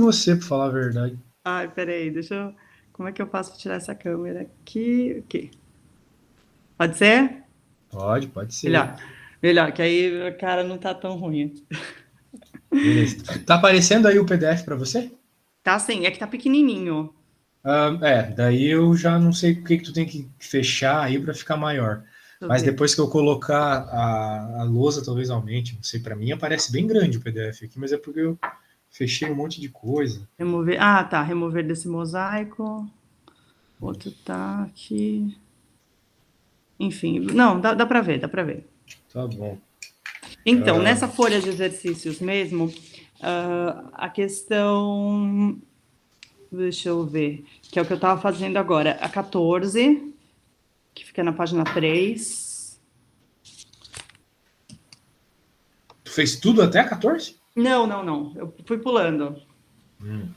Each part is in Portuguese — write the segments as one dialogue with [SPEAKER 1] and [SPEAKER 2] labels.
[SPEAKER 1] você, pra falar a verdade.
[SPEAKER 2] Ai, peraí, deixa eu. Como é que eu faço para tirar essa câmera aqui? Aqui. Pode ser?
[SPEAKER 1] Pode ser.
[SPEAKER 2] Melhor. Melhor, que aí a cara não tá tão ruim.
[SPEAKER 1] Beleza. Tá aparecendo aí o PDF para você?
[SPEAKER 2] Tá assim, é que tá pequenininho.
[SPEAKER 1] Daí eu já não sei o que que tu tem que fechar aí para ficar maior.
[SPEAKER 2] Deixa eu
[SPEAKER 1] Mas
[SPEAKER 2] ver.
[SPEAKER 1] depois que eu colocar a lousa, talvez aumente. Não sei, para mim aparece bem grande o PDF aqui, mas é porque eu fechei um monte de coisa.
[SPEAKER 2] Remover. Ah, tá. Remover desse mosaico. Outro tá aqui. Enfim, não, dá pra ver, dá pra ver.
[SPEAKER 1] Tá bom.
[SPEAKER 2] Então, nessa folha de exercícios mesmo, a questão. Deixa eu ver. Que é o que eu estava fazendo agora. A 14, que fica na página 3.
[SPEAKER 1] Tu fez tudo até a 14?
[SPEAKER 2] Não, não, não. Eu fui pulando.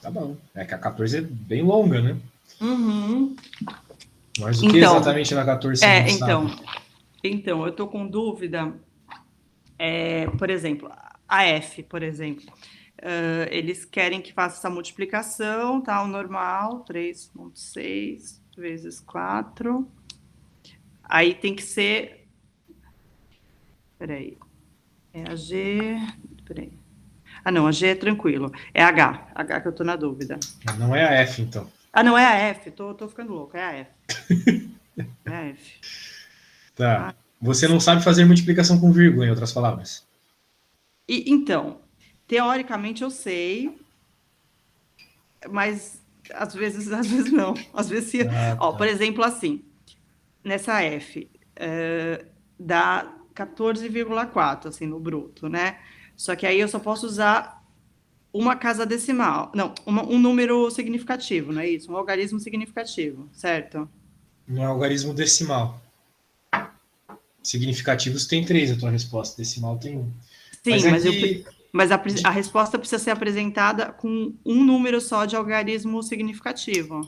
[SPEAKER 1] Tá bom. É que a 14 é bem longa, né?
[SPEAKER 2] Uhum.
[SPEAKER 1] Mas o que
[SPEAKER 2] Então,
[SPEAKER 1] exatamente na 14 você não sabe?
[SPEAKER 2] então, eu tô com dúvida, por exemplo, a F, por exemplo. Eles querem que faça essa multiplicação, tá? O normal, 3,6 vezes 4. Aí tem que ser. Peraí. É a G. Peraí. Ah, não, a G é tranquilo. É H. H que eu tô na dúvida.
[SPEAKER 1] Não é a F, então.
[SPEAKER 2] Ah, não, é a F. Tô ficando louco. É a F. É a F.
[SPEAKER 1] Tá.
[SPEAKER 2] Ah,
[SPEAKER 1] Você não sabe fazer multiplicação com vírgula, em outras palavras.
[SPEAKER 2] então, teoricamente eu sei, mas às vezes não. Às vezes,
[SPEAKER 1] Ah,
[SPEAKER 2] ó, por
[SPEAKER 1] tá.
[SPEAKER 2] exemplo, assim, nessa F, dá 14,4, assim, no bruto, né? Só que aí eu só posso usar uma casa decimal. Não, um número significativo, não é isso? Um algarismo significativo, certo?
[SPEAKER 1] No algarismo decimal. Significativos tem três, a tua resposta. Decimal tem um. Mas
[SPEAKER 2] Sim,
[SPEAKER 1] é
[SPEAKER 2] mas,
[SPEAKER 1] que
[SPEAKER 2] a resposta precisa ser apresentada com um número só de algarismo significativo.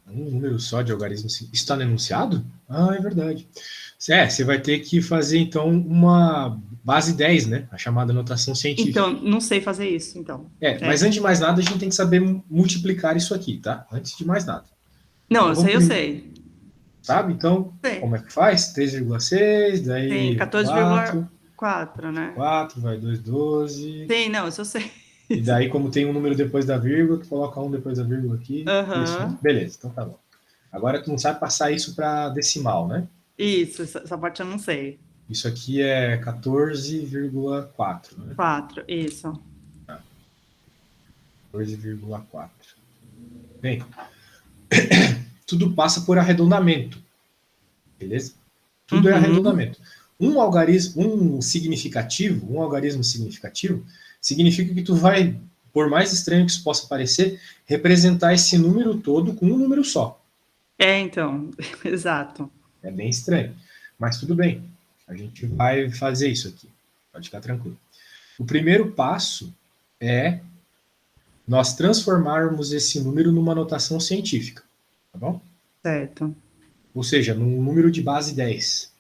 [SPEAKER 1] um número só de algarismo está no enunciado? Ah, é verdade. Você vai ter que fazer então uma base 10, né? A chamada notação científica.
[SPEAKER 2] Então, não sei fazer isso, então.
[SPEAKER 1] Mas antes de mais nada, a gente tem que saber multiplicar isso aqui, tá? Antes de mais nada.
[SPEAKER 2] Não,
[SPEAKER 1] Então
[SPEAKER 2] eu
[SPEAKER 1] vamos
[SPEAKER 2] sei, eu
[SPEAKER 1] primeiro,
[SPEAKER 2] sei.
[SPEAKER 1] sabe? Então, como
[SPEAKER 2] Sei.
[SPEAKER 1] é que faz? 3,6,
[SPEAKER 2] Sim,
[SPEAKER 1] daí 4,
[SPEAKER 2] 14,4, né?
[SPEAKER 1] 4, vai 2, 12.
[SPEAKER 2] Sim, não, isso eu sei.
[SPEAKER 1] E daí, como tem um número depois da vírgula, tu coloca um depois da vírgula aqui. Isso, né?
[SPEAKER 2] Aham.
[SPEAKER 1] Beleza, então tá bom. Agora tu não sabe passar isso para decimal, né?
[SPEAKER 2] Isso, essa parte eu não sei.
[SPEAKER 1] Isso aqui é 14,4, né?
[SPEAKER 2] 4, isso.
[SPEAKER 1] 14,4. Bem, tudo passa por arredondamento, beleza? Tudo é
[SPEAKER 2] Uhum.
[SPEAKER 1] arredondamento. Um algarismo significativo, significa que tu vai, por mais estranho que isso possa parecer, representar esse número todo com um número só.
[SPEAKER 2] É, então, exato.
[SPEAKER 1] É bem estranho, mas tudo bem. A gente vai fazer isso aqui. Pode ficar tranquilo. O primeiro passo é nós transformarmos esse número numa notação científica, tá bom?
[SPEAKER 2] Certo.
[SPEAKER 1] Ou seja, num número de base 10.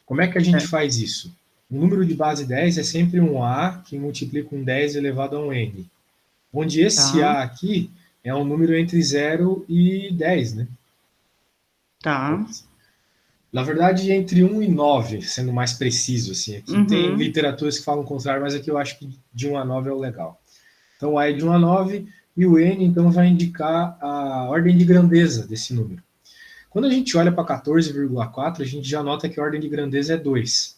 [SPEAKER 1] Como é que a gente
[SPEAKER 2] É.
[SPEAKER 1] faz isso? Um número de base 10 é sempre um A que multiplica um 10 elevado a um N, onde esse
[SPEAKER 2] Tá,
[SPEAKER 1] A aqui é um número entre 0 e 10, né?
[SPEAKER 2] tá.
[SPEAKER 1] Na verdade, entre 1 e 9, sendo mais preciso, assim. Aqui tem
[SPEAKER 2] Uhum.
[SPEAKER 1] literaturas que falam o contrário, mas aqui eu acho que de 1 a 9 é o legal. Então, o A é de 1 a 9 e o N, então, vai indicar a ordem de grandeza desse número. Quando a gente olha para 14,4, a gente já nota que a ordem de grandeza é 2.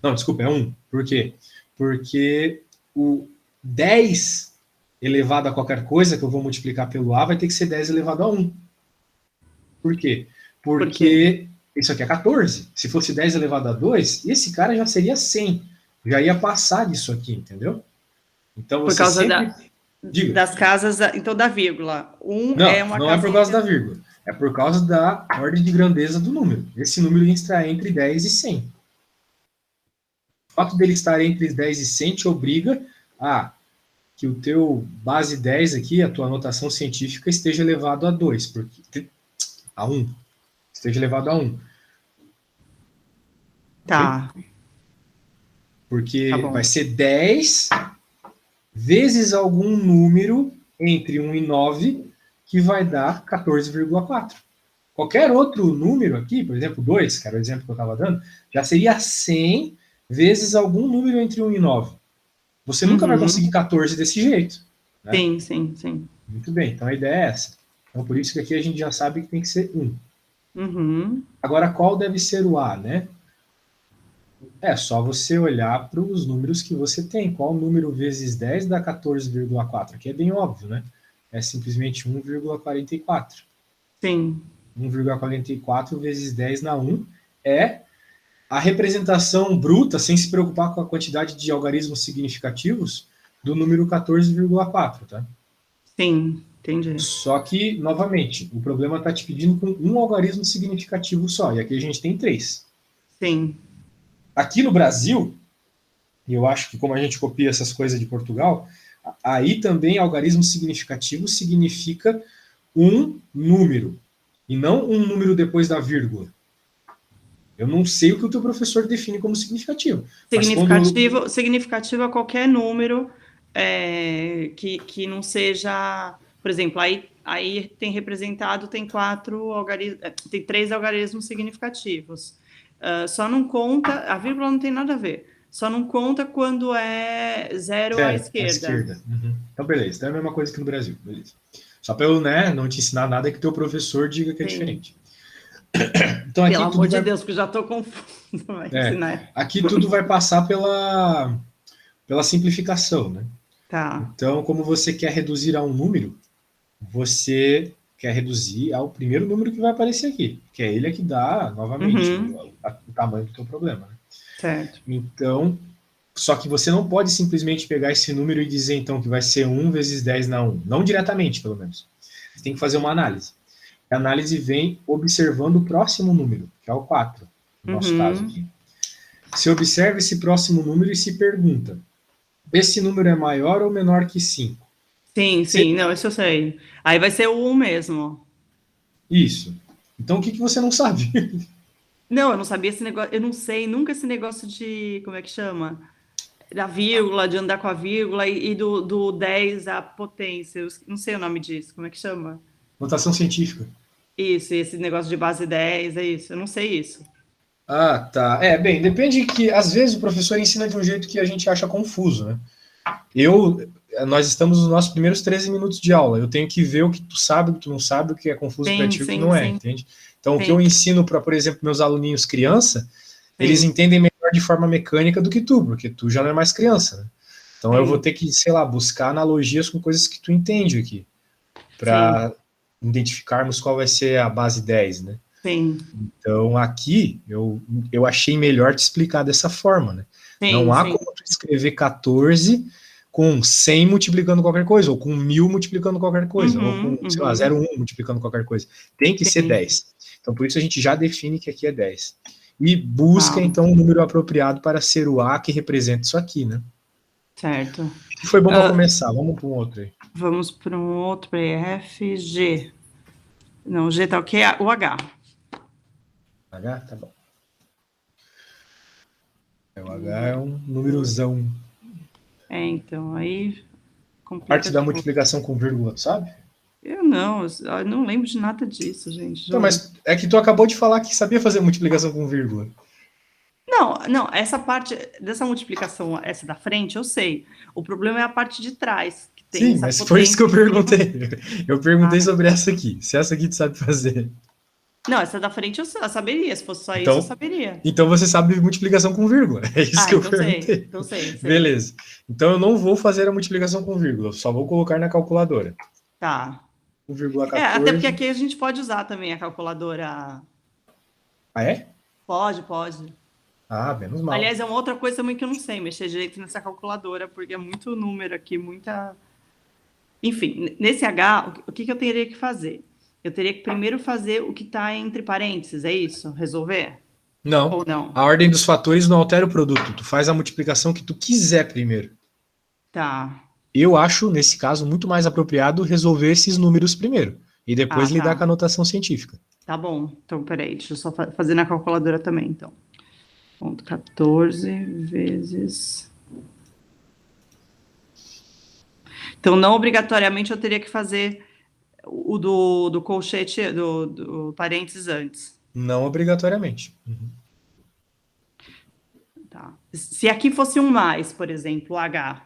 [SPEAKER 1] Não, desculpa, é 1. Por quê? Porque o 10 elevado a qualquer coisa que eu vou multiplicar pelo A vai ter que ser 10 elevado a 1. Por quê?
[SPEAKER 2] Por quê?
[SPEAKER 1] Porque isso aqui é 14. Se fosse 10 elevado a 2, esse cara já seria 100. Já ia passar disso aqui, entendeu? Então
[SPEAKER 2] Por
[SPEAKER 1] você
[SPEAKER 2] causa
[SPEAKER 1] sempre. Diga.
[SPEAKER 2] das casas, então da vírgula. Um é
[SPEAKER 1] Não,
[SPEAKER 2] uma
[SPEAKER 1] não é por causa da
[SPEAKER 2] casinha.
[SPEAKER 1] vírgula. É por causa da ordem de grandeza do número. Esse número está entre 10 e 100. O fato dele estar entre 10 e 100 te obriga a que o teu base 10 aqui, a tua anotação científica, esteja elevado a 2, porque, a 1. Esteja elevado a 1. Ok?
[SPEAKER 2] Tá, tá
[SPEAKER 1] Porque vai
[SPEAKER 2] bom.
[SPEAKER 1] ser 10 vezes algum número entre 1 e 9, que vai dar 14,4. Qualquer outro número aqui, por exemplo, 2, que era o exemplo que eu estava dando, já seria 100 vezes algum número entre 1 e 9. Você nunca vai conseguir 14 desse jeito. Né?
[SPEAKER 2] Sim, sim, sim.
[SPEAKER 1] Muito bem, então a ideia é essa. Então, por isso que aqui a gente já sabe que tem que ser 1. Agora, qual deve ser o A, né? É só você olhar para os números que você tem. Qual número vezes 10 dá 14,4? Aqui é bem óbvio, né? É simplesmente 1,44.
[SPEAKER 2] Sim.
[SPEAKER 1] 1,44 vezes 10 na 1 é a representação bruta, sem se preocupar com a quantidade de algarismos significativos, do número 14,4, tá?
[SPEAKER 2] Sim, entendi.
[SPEAKER 1] Só que, novamente, o problema está te pedindo com um algarismo significativo só, e aqui a gente tem 3.
[SPEAKER 2] Sim.
[SPEAKER 1] Aqui no Brasil, e eu acho que como a gente copia essas coisas de Portugal, aí também algarismo significativo significa um número, e não um número depois da vírgula. Eu não sei o que o teu professor define como significativo.
[SPEAKER 2] Significativo é qualquer número que não seja... Por exemplo, aí tem representado, tem 3 algarismos significativos. Só não conta... A vírgula não tem nada a ver. Só não conta quando é 0 à esquerda.
[SPEAKER 1] Uhum. Então, beleza. Então é a mesma coisa que no Brasil. Beleza. Só para eu não te ensinar nada que teu professor diga que é diferente.
[SPEAKER 2] Então, aqui pelo amor de Deus, porque já estou confuso.
[SPEAKER 1] Aqui tudo vai passar pela simplificação, né?
[SPEAKER 2] Tá.
[SPEAKER 1] Então, como você quer reduzir a um número, você quer reduzir ao primeiro número que vai aparecer aqui, que é ele que dá, novamente, o tamanho do teu problema. Né?
[SPEAKER 2] Certo.
[SPEAKER 1] Então, só que você não pode simplesmente pegar esse número e dizer, então, que vai ser 1 vezes 10 na 1. Não diretamente, pelo menos. Você tem que fazer uma análise. A análise vem observando o próximo número, que é o 4, no nosso caso aqui. Você observa esse próximo número e se pergunta, esse número é maior ou menor que 5?
[SPEAKER 2] Sim, não, isso eu sei. Aí vai ser o 1 mesmo.
[SPEAKER 1] Isso. Então, o que você não sabe?
[SPEAKER 2] Não, eu não sabia esse negócio, eu não sei nunca esse negócio de, como é que chama? Da vírgula, de andar com a vírgula e do 10 à potência. Eu não sei o nome disso, como é que chama?
[SPEAKER 1] Notação científica.
[SPEAKER 2] Isso, esse negócio de base 10, é isso. Eu não sei isso.
[SPEAKER 1] Ah, tá. Bem, depende que, às vezes, o professor ensina de um jeito que a gente acha confuso, né? Nós estamos nos nossos primeiros 13 minutos de aula. Eu tenho que ver o que tu sabe, o que tu não sabe, o que é confuso para ti e o que não é, entende? Então, o que eu ensino para, por exemplo, meus aluninhos criança, eles entendem melhor de forma mecânica do que tu, porque tu já não é mais criança, né? Então, eu vou ter que, sei lá, buscar analogias com coisas que tu entende aqui, para identificarmos qual vai ser a base 10, né?
[SPEAKER 2] Sim.
[SPEAKER 1] Então, aqui, eu achei melhor te explicar dessa forma, né? Não há como tu escrever 14 com 100 multiplicando qualquer coisa, ou com 1000 multiplicando qualquer coisa, ou com, sei lá, 0,1 multiplicando qualquer coisa. Tem que ser 10. Então, por isso a gente já define que aqui é 10. E busca, então, um número apropriado para ser o A que representa isso aqui, né?
[SPEAKER 2] Certo.
[SPEAKER 1] Foi bom para começar. Vamos para um outro aí.
[SPEAKER 2] Vamos para um outro, F, G. Não, G tá o quê? O H.
[SPEAKER 1] H? Tá bom. O H é um númerozão.
[SPEAKER 2] Então, aí...
[SPEAKER 1] Parte da multiplicação com vírgula, sabe?
[SPEAKER 2] Eu não lembro de nada disso, gente.
[SPEAKER 1] Então, mas é que tu acabou de falar que sabia fazer multiplicação com vírgula.
[SPEAKER 2] Não, essa parte dessa multiplicação, essa da frente, eu sei. O problema é a parte de trás. Que tem
[SPEAKER 1] Sim, mas foi isso que eu perguntei. Eu perguntei sobre essa aqui. Se essa aqui tu sabe fazer.
[SPEAKER 2] Não, essa da frente eu saberia. Se fosse só isso, eu saberia.
[SPEAKER 1] Então você sabe multiplicação com vírgula. É isso que eu perguntei.
[SPEAKER 2] Então sei.
[SPEAKER 1] Beleza. Então eu não vou fazer a multiplicação com vírgula. Eu só vou colocar na calculadora.
[SPEAKER 2] Tá.
[SPEAKER 1] 1,14.
[SPEAKER 2] Até porque aqui a gente pode usar também a calculadora.
[SPEAKER 1] Ah, é?
[SPEAKER 2] Pode.
[SPEAKER 1] Ah, menos mal.
[SPEAKER 2] Aliás, é uma outra coisa também que eu não sei mexer direito nessa calculadora, porque é muito número aqui, muita... Enfim, nesse H, o que eu teria que fazer? Eu teria que primeiro fazer o que está entre parênteses, é isso? Resolver?
[SPEAKER 1] Não.
[SPEAKER 2] Ou não?
[SPEAKER 1] A ordem dos fatores não altera o produto. Tu faz a multiplicação que tu quiser primeiro.
[SPEAKER 2] Tá.
[SPEAKER 1] Eu acho, nesse caso, muito mais apropriado resolver esses números primeiro. E depois lidar com a notação científica.
[SPEAKER 2] Tá bom. Então, peraí, deixa eu só fazer na calculadora também, então. 14 vezes Então, não obrigatoriamente eu teria que fazer o do colchete, do parênteses antes.
[SPEAKER 1] Não obrigatoriamente. Uhum.
[SPEAKER 2] Tá. Se aqui fosse um mais, por exemplo, H.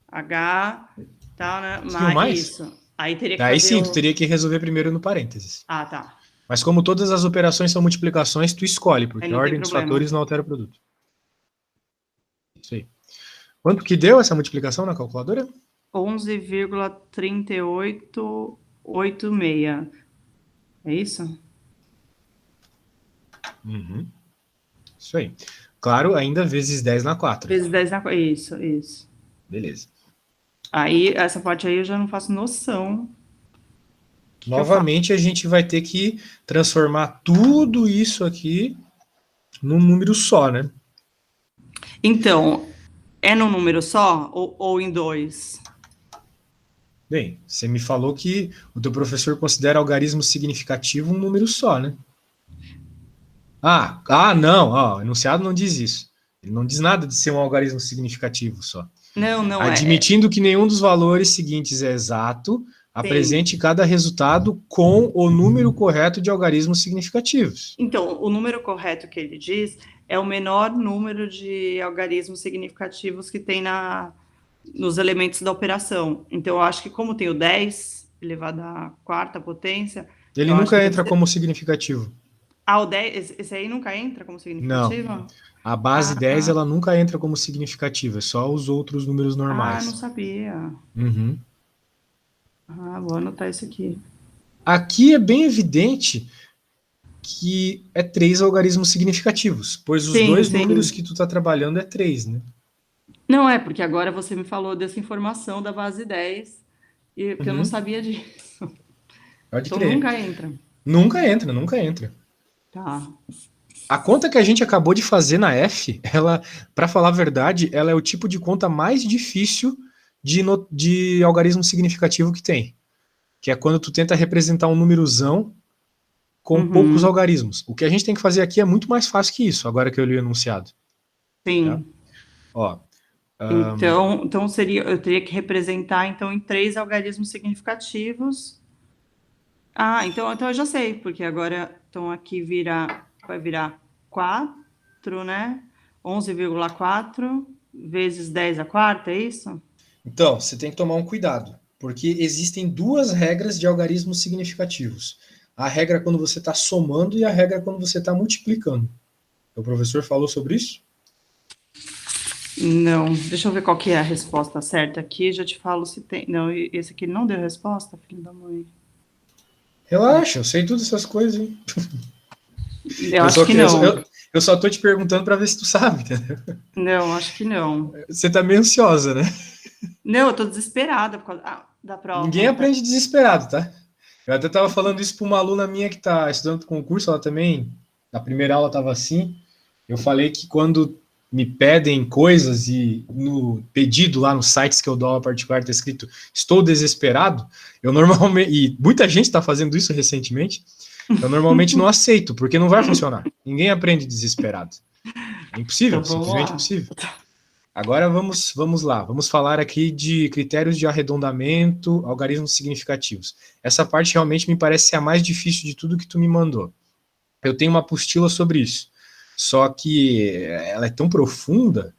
[SPEAKER 2] H, tá, né?
[SPEAKER 1] Se o mais?
[SPEAKER 2] Isso. Aí teria que
[SPEAKER 1] Daí
[SPEAKER 2] fazer
[SPEAKER 1] sim, tu teria que resolver primeiro no parênteses.
[SPEAKER 2] Ah, tá.
[SPEAKER 1] Mas como todas as operações são multiplicações, tu escolhe,
[SPEAKER 2] Aí
[SPEAKER 1] porque a
[SPEAKER 2] não tem
[SPEAKER 1] ordem dos
[SPEAKER 2] problema.
[SPEAKER 1] fatores não altera o produto. Isso aí. Quanto que deu essa multiplicação na calculadora?
[SPEAKER 2] 11,3886. É isso?
[SPEAKER 1] Uhum. Isso aí. Claro, ainda vezes 10 na 4.
[SPEAKER 2] Vezes 10 na... Isso, isso.
[SPEAKER 1] Beleza.
[SPEAKER 2] Aí, essa parte aí eu já não faço noção. Que eu faço?
[SPEAKER 1] Novamente, a gente vai ter que transformar tudo isso aqui num número só, né?
[SPEAKER 2] Então, é num número só ou em dois?
[SPEAKER 1] Bem, você me falou que o teu professor considera algarismo significativo um número só, né? Não, ó, o enunciado não diz isso. Ele não diz nada de ser um algarismo significativo só.
[SPEAKER 2] Não, não é.
[SPEAKER 1] Admitindo que nenhum dos valores seguintes é exato,
[SPEAKER 2] Sim.
[SPEAKER 1] apresente cada resultado com o número correto de algarismos significativos.
[SPEAKER 2] Então, o número correto que ele diz é o menor número de algarismos significativos que tem nos elementos da operação. Então, eu acho que como tem o 10 elevado à quarta potência,
[SPEAKER 1] Ele
[SPEAKER 2] eu acho que
[SPEAKER 1] nunca
[SPEAKER 2] deve
[SPEAKER 1] entra
[SPEAKER 2] ser...
[SPEAKER 1] como significativo.
[SPEAKER 2] Ah, o 10, esse aí nunca entra como
[SPEAKER 1] Não.
[SPEAKER 2] significativo?
[SPEAKER 1] A base 10
[SPEAKER 2] Ah,
[SPEAKER 1] ela nunca entra como significativa, é só os outros números
[SPEAKER 2] não
[SPEAKER 1] normais.
[SPEAKER 2] sabia.
[SPEAKER 1] Uhum.
[SPEAKER 2] Vou anotar isso aqui.
[SPEAKER 1] Aqui é bem evidente que é 3 algarismos significativos, pois os
[SPEAKER 2] Sim,
[SPEAKER 1] dois números
[SPEAKER 2] sim.
[SPEAKER 1] que tu está trabalhando é 3, né?
[SPEAKER 2] Não é, porque agora você me falou dessa informação da base 10, e que eu não
[SPEAKER 1] Uhum.
[SPEAKER 2] sabia disso.
[SPEAKER 1] Pode
[SPEAKER 2] Então
[SPEAKER 1] crer.
[SPEAKER 2] nunca entra.
[SPEAKER 1] Nunca entra, nunca entra.
[SPEAKER 2] Tá.
[SPEAKER 1] A conta que a gente acabou de fazer na F, ela, para falar a verdade, ela é o tipo de conta mais difícil de algarismo significativo que tem. Que é quando tu tenta representar um númerozão com poucos
[SPEAKER 2] Uhum.
[SPEAKER 1] algarismos. O que a gente tem que fazer aqui é muito mais fácil que isso, agora que eu li o enunciado. Tá?
[SPEAKER 2] Sim.
[SPEAKER 1] Ó,
[SPEAKER 2] Então seria, eu teria que representar então em 3 algarismos significativos. Então eu já sei, porque agora então aqui vai virar 4, né? 11,4 vezes 10 à quarta, é isso?
[SPEAKER 1] então, você tem que tomar um cuidado, porque existem duas regras de algarismos significativos. A regra é quando você está somando e a regra é quando você está multiplicando. O professor falou sobre isso?
[SPEAKER 2] Não, deixa eu ver qual que é a resposta certa aqui, já te falo se tem. Não, esse aqui não deu resposta, filho da mãe.
[SPEAKER 1] Relaxa, eu sei todas essas coisas, hein?
[SPEAKER 2] Eu acho que não.
[SPEAKER 1] Eu só tô te perguntando para ver se tu sabe, entendeu?
[SPEAKER 2] Não, acho que não.
[SPEAKER 1] Você tá meio ansiosa, né?
[SPEAKER 2] Não, eu tô desesperada por causa da
[SPEAKER 1] Ninguém
[SPEAKER 2] prova.
[SPEAKER 1] aprende desesperado, tá? Eu até tava falando isso para uma aluna minha que tá estudando concurso, ela também, na primeira aula tava assim. Eu falei que quando me pedem coisas e no pedido lá nos sites que eu dou aula particular tá escrito estou desesperado, eu normalmente, e muita gente está fazendo isso recentemente, eu normalmente não aceito, porque não vai funcionar. Ninguém aprende desesperado. É
[SPEAKER 2] Então
[SPEAKER 1] impossível,
[SPEAKER 2] vamos
[SPEAKER 1] simplesmente
[SPEAKER 2] lá.
[SPEAKER 1] impossível. Agora vamos lá, vamos falar aqui de critérios de arredondamento, algarismos significativos. Essa parte realmente me parece ser a mais difícil de tudo que tu me mandou. Eu tenho uma apostila sobre isso, só que ela é tão profunda,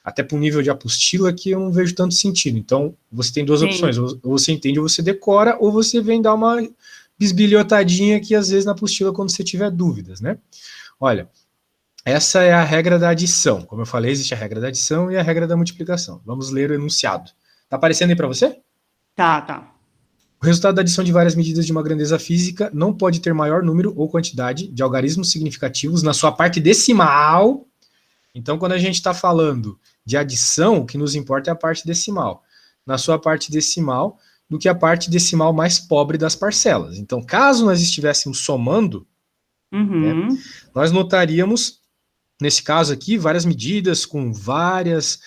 [SPEAKER 1] até para o nível de apostila, que eu não vejo tanto sentido. Então, você tem duas opções,
[SPEAKER 2] Sim.
[SPEAKER 1] ou você entende ou você decora, ou você vem dar uma bisbilhotadinha aqui, às vezes, na apostila, quando você tiver dúvidas, né? Olha, essa é a regra da adição. Como eu falei, existe a regra da adição e a regra da multiplicação. Vamos ler o enunciado. Tá aparecendo aí para você?
[SPEAKER 2] Tá.
[SPEAKER 1] O resultado da adição de várias medidas de uma grandeza física não pode ter maior número ou quantidade de algarismos significativos na sua parte decimal. Então, quando a gente está falando de adição, o que nos importa é a parte decimal. Na sua parte decimal, do que a parte decimal mais pobre das parcelas. Então, caso nós estivéssemos somando, né,
[SPEAKER 2] Uhum.
[SPEAKER 1] nós notaríamos nesse caso aqui, várias medidas com várias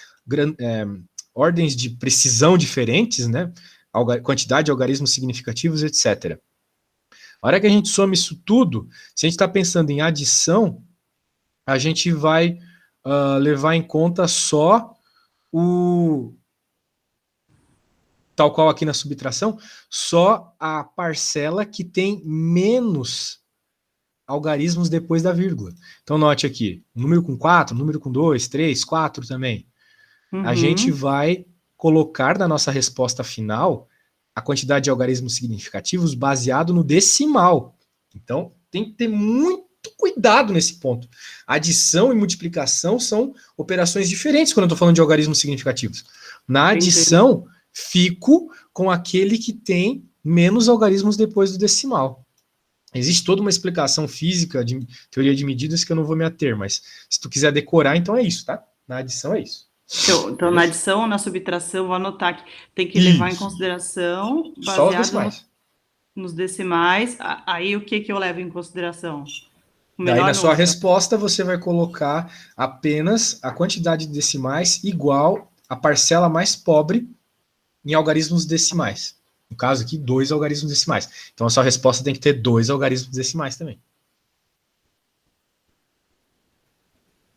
[SPEAKER 1] ordens de precisão diferentes, né? Quantidade de algarismos significativos, etc. A hora que a gente soma isso tudo, se a gente está pensando em adição, a gente vai levar em conta só tal qual aqui na subtração, só a parcela que tem menos algarismos depois da vírgula. Então, note aqui, número com 4, número com 2, 3, 4 também. A gente vai colocar na nossa resposta final a quantidade de algarismos significativos baseado no decimal. Então, tem que ter muito cuidado nesse ponto. Adição e multiplicação são operações diferentes quando eu estou falando de algarismos significativos. Na adição, fico com aquele que tem menos algarismos depois do decimal. Existe toda uma explicação física de teoria de medidas que eu não vou me ater, mas se tu quiser decorar, então é isso, tá? Na adição é isso.
[SPEAKER 2] Então na adição, na subtração, vou anotar que tem que levar em consideração, baseado nos decimais. Aí o que eu levo em consideração?
[SPEAKER 1] Daí na sua resposta você vai colocar apenas a quantidade de decimais igual à parcela mais pobre em algarismos decimais. No caso aqui, 2 algarismos decimais. Então a sua resposta tem que ter 2 algarismos decimais também.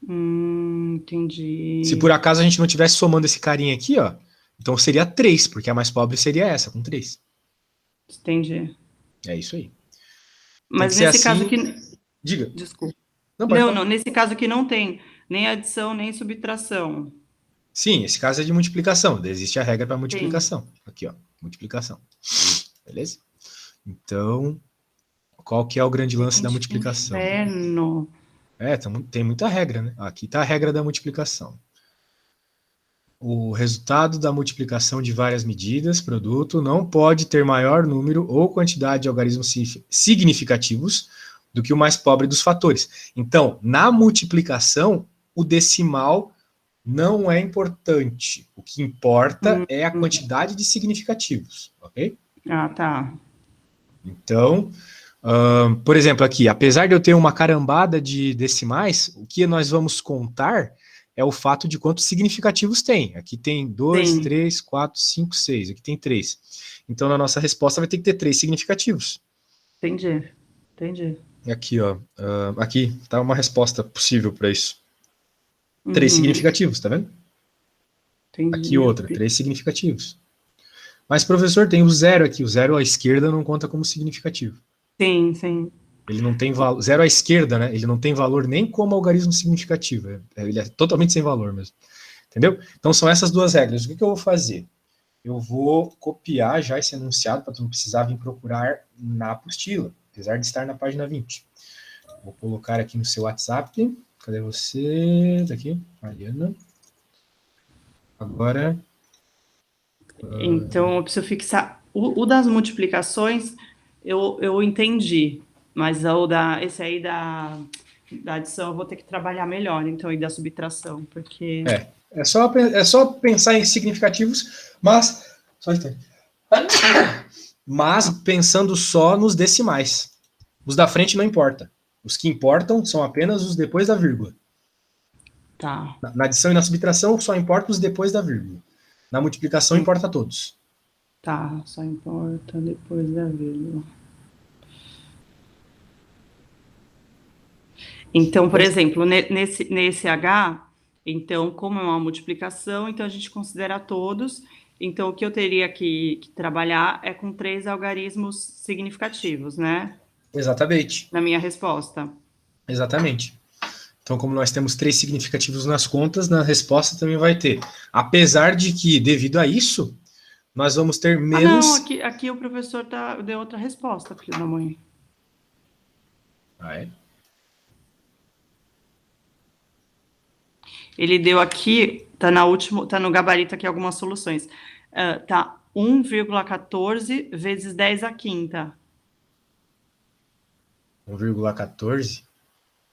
[SPEAKER 2] Entendi.
[SPEAKER 1] Se por acaso a gente não estivesse somando esse carinha aqui, ó, então seria 3, porque a mais pobre seria essa, com 3.
[SPEAKER 2] Entendi.
[SPEAKER 1] É isso aí.
[SPEAKER 2] Mas nesse caso aqui...
[SPEAKER 1] Diga.
[SPEAKER 2] Desculpa. Não, nesse caso aqui não tem nem adição, nem subtração.
[SPEAKER 1] Sim, esse caso é de multiplicação. Existe a regra para multiplicação. Sim. Aqui, ó, multiplicação. Beleza? Então, qual que é o grande lance da multiplicação?
[SPEAKER 2] Inferno.
[SPEAKER 1] Tem muita regra, né? Aqui está a regra da multiplicação. O resultado da multiplicação de várias medidas, produto, não pode ter maior número ou quantidade de algarismos significativos do que o mais pobre dos fatores. Então, na multiplicação, o decimal não é importante. O que importa é a quantidade de significativos, ok?
[SPEAKER 2] Ah, tá.
[SPEAKER 1] Então, por exemplo, aqui, apesar de eu ter uma carambada de decimais, o que nós vamos contar é o fato de quantos significativos tem. Aqui tem 2, 3, 4, 5, 6. Aqui tem 3. Então, na nossa resposta vai ter que ter 3 significativos.
[SPEAKER 2] Entendi.
[SPEAKER 1] Aqui, ó. Aqui tá uma resposta possível para isso. 3 significativos, tá vendo? Entendi. Aqui outra, 3 significativos. Mas, professor, tem o 0 aqui. O 0 à esquerda não conta como significativo.
[SPEAKER 2] Sim.
[SPEAKER 1] Ele não tem valor. 0 à esquerda, né? Ele não tem valor nem como algarismo significativo. Ele é totalmente sem valor mesmo. Entendeu? Então, são essas duas regras. O que eu vou fazer? Eu vou copiar já esse enunciado para tu não precisar vir procurar na apostila, apesar de estar na página 20. Vou colocar aqui no seu WhatsApp. Cadê você? Tá aqui, Mariana. Agora...
[SPEAKER 2] Então, eu preciso fixar... O das multiplicações, eu entendi. Mas esse aí da adição eu vou ter que trabalhar melhor, então, e da subtração, porque...
[SPEAKER 1] É só pensar em significativos, mas pensando só nos decimais. Os da frente não importa. Os que importam são apenas os depois da vírgula.
[SPEAKER 2] Tá.
[SPEAKER 1] Na adição e na subtração só importa os depois da vírgula. Na multiplicação importa todos.
[SPEAKER 2] Tá, só importa depois da vírgula. Então, por exemplo, nesse H, então, como é uma multiplicação, então a gente considera todos. Então, o que eu teria que trabalhar é com 3 algarismos significativos, né?
[SPEAKER 1] Exatamente.
[SPEAKER 2] Na minha resposta.
[SPEAKER 1] Exatamente. Então, como nós temos 3 significativos nas contas, na resposta também vai ter. Apesar de que, devido a isso, nós vamos ter menos...
[SPEAKER 2] não, aqui o professor deu outra resposta, filho da mãe.
[SPEAKER 1] Ah, é?
[SPEAKER 2] Ele deu aqui, tá no gabarito aqui algumas soluções. Tá 1,14 vezes 10 à quinta.
[SPEAKER 1] 1,14?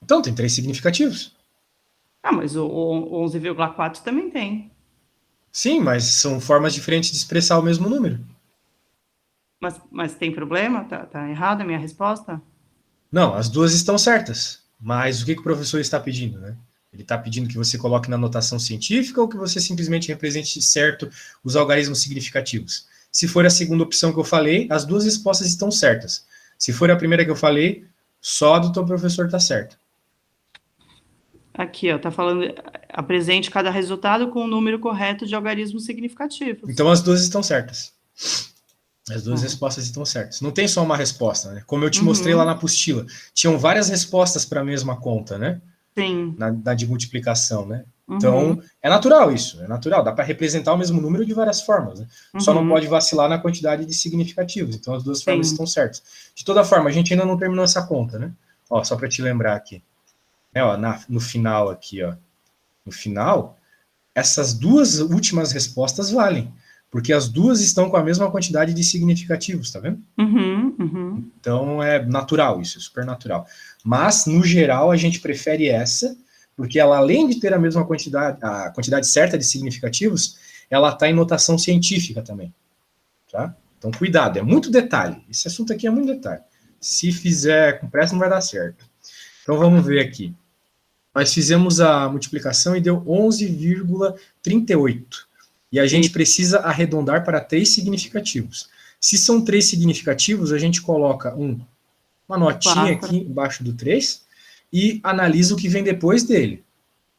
[SPEAKER 1] Então, tem 3 significativos.
[SPEAKER 2] Mas o 11,4 também tem.
[SPEAKER 1] Sim, mas são formas diferentes de expressar o mesmo número.
[SPEAKER 2] Mas tem problema? Tá errada a minha resposta?
[SPEAKER 1] Não, as duas estão certas. Mas o que o professor está pedindo, né? Ele está pedindo que você coloque na notação científica ou que você simplesmente represente certo os algarismos significativos? Se for a segunda opção que eu falei, as duas respostas estão certas. Se for a primeira que eu falei, só a do teu professor está certa.
[SPEAKER 2] Aqui, ó, tá falando, apresente cada resultado com o número correto de algarismos significativos.
[SPEAKER 1] Então as duas estão certas. As duas respostas estão certas. Não tem só uma resposta, né? Como eu te
[SPEAKER 2] Uhum.
[SPEAKER 1] mostrei lá na apostila. Tinham várias respostas para a mesma conta, né?
[SPEAKER 2] Sim.
[SPEAKER 1] Da de multiplicação, né?
[SPEAKER 2] Uhum.
[SPEAKER 1] Então, é natural isso, é natural. Dá para representar o mesmo número de várias formas, né? Só não pode vacilar na quantidade de significativos. Então, as duas formas estão certas. De toda forma, a gente ainda não terminou essa conta, né? Ó, só para te lembrar aqui. Ó, no final aqui, ó. No final, essas duas últimas respostas valem. Porque as duas estão com a mesma quantidade de significativos, tá vendo? Então, é natural isso, é super natural. Mas, no geral, a gente prefere essa, porque ela, além de ter a mesma quantidade, a quantidade certa de significativos, ela está em notação científica também. Tá? Então, cuidado, é muito detalhe. Esse assunto aqui é muito detalhe. Se fizer com pressa, não vai dar certo. Então, vamos ver aqui. Nós fizemos a multiplicação e deu 11,38. E a gente precisa arredondar para 3 significativos. Se são 3 significativos, a gente coloca uma notinha aqui embaixo do 3 e analisa o que vem depois dele.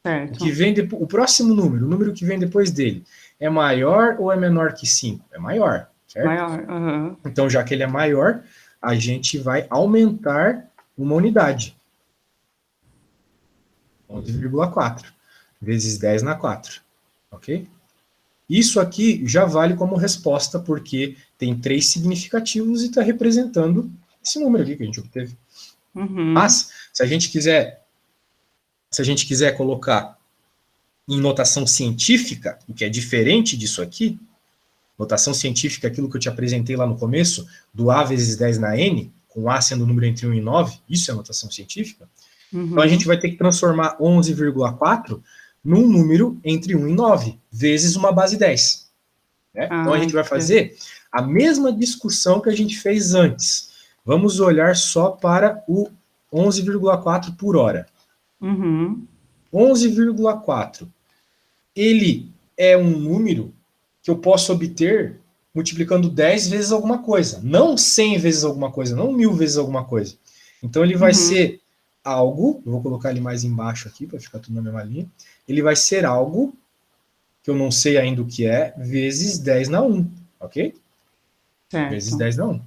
[SPEAKER 2] Certo.
[SPEAKER 1] O que vem o próximo número, o número que vem depois dele, é maior ou é menor que 5? É maior, certo?
[SPEAKER 2] Maior.
[SPEAKER 1] Então, já que ele é maior, a gente vai aumentar uma unidade. 11,4 vezes 10 na 4, ok? Isso aqui já vale como resposta, porque tem 3 significativos e está representando esse número aqui que a gente obteve. Mas, se a gente quiser colocar em notação científica, o que é diferente disso aqui, notação científica é aquilo que eu te apresentei lá no começo, do A vezes 10 na N, com A sendo o número entre 1 e 9, isso é notação científica. Então, a gente vai ter que transformar 11,4 num número entre 1 e 9, vezes uma base 10. Né? Então, a gente vai fazer a mesma discussão que a gente fez antes. Vamos olhar só para o 11,4 por hora. 11,4. Ele é um número que eu posso obter multiplicando 10 vezes alguma coisa. Não 100 vezes alguma coisa, não 1000 vezes alguma coisa. Então, ele vai ser algo, eu vou colocar ele mais embaixo aqui, para ficar tudo na mesma linha. Ele vai ser algo, que eu não sei ainda o que é, vezes 10 na 1, ok?
[SPEAKER 2] Certo.
[SPEAKER 1] Vezes 10 na 1.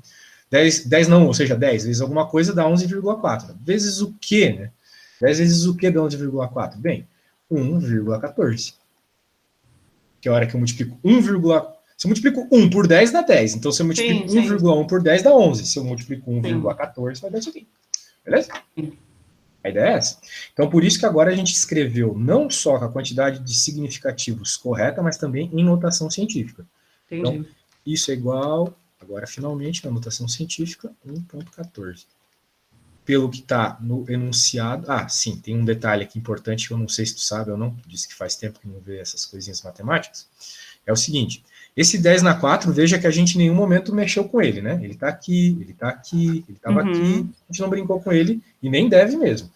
[SPEAKER 1] 10 na 1, ou seja, 10 vezes alguma coisa dá 11,4. Vezes o que, né? 10 vezes o que dá 11,4? Bem, 1,14. Que é a hora que eu multiplico 1, se eu multiplico 1 por 10, dá 10. Então, se eu multiplico 1,1 por 10, dá 11. Se eu multiplico 1,14, vai dar isso aqui. Beleza? Sim. A ideia é essa. Então, por isso que agora a gente escreveu não só a quantidade de significativos correta, mas também em notação científica.
[SPEAKER 2] Entendi.
[SPEAKER 1] Então, isso é igual, agora finalmente, na notação científica, 1,14. Pelo que está no enunciado... Ah, sim, tem um detalhe aqui importante que eu não sei se tu sabe ou não, tu disse que faz tempo que não vê essas coisinhas matemáticas. É o seguinte, esse 10 na 4, veja que a gente em nenhum momento mexeu com ele, né? Ele está aqui, ele está aqui, ele estava aqui, a gente não brincou com ele, e nem deve mesmo.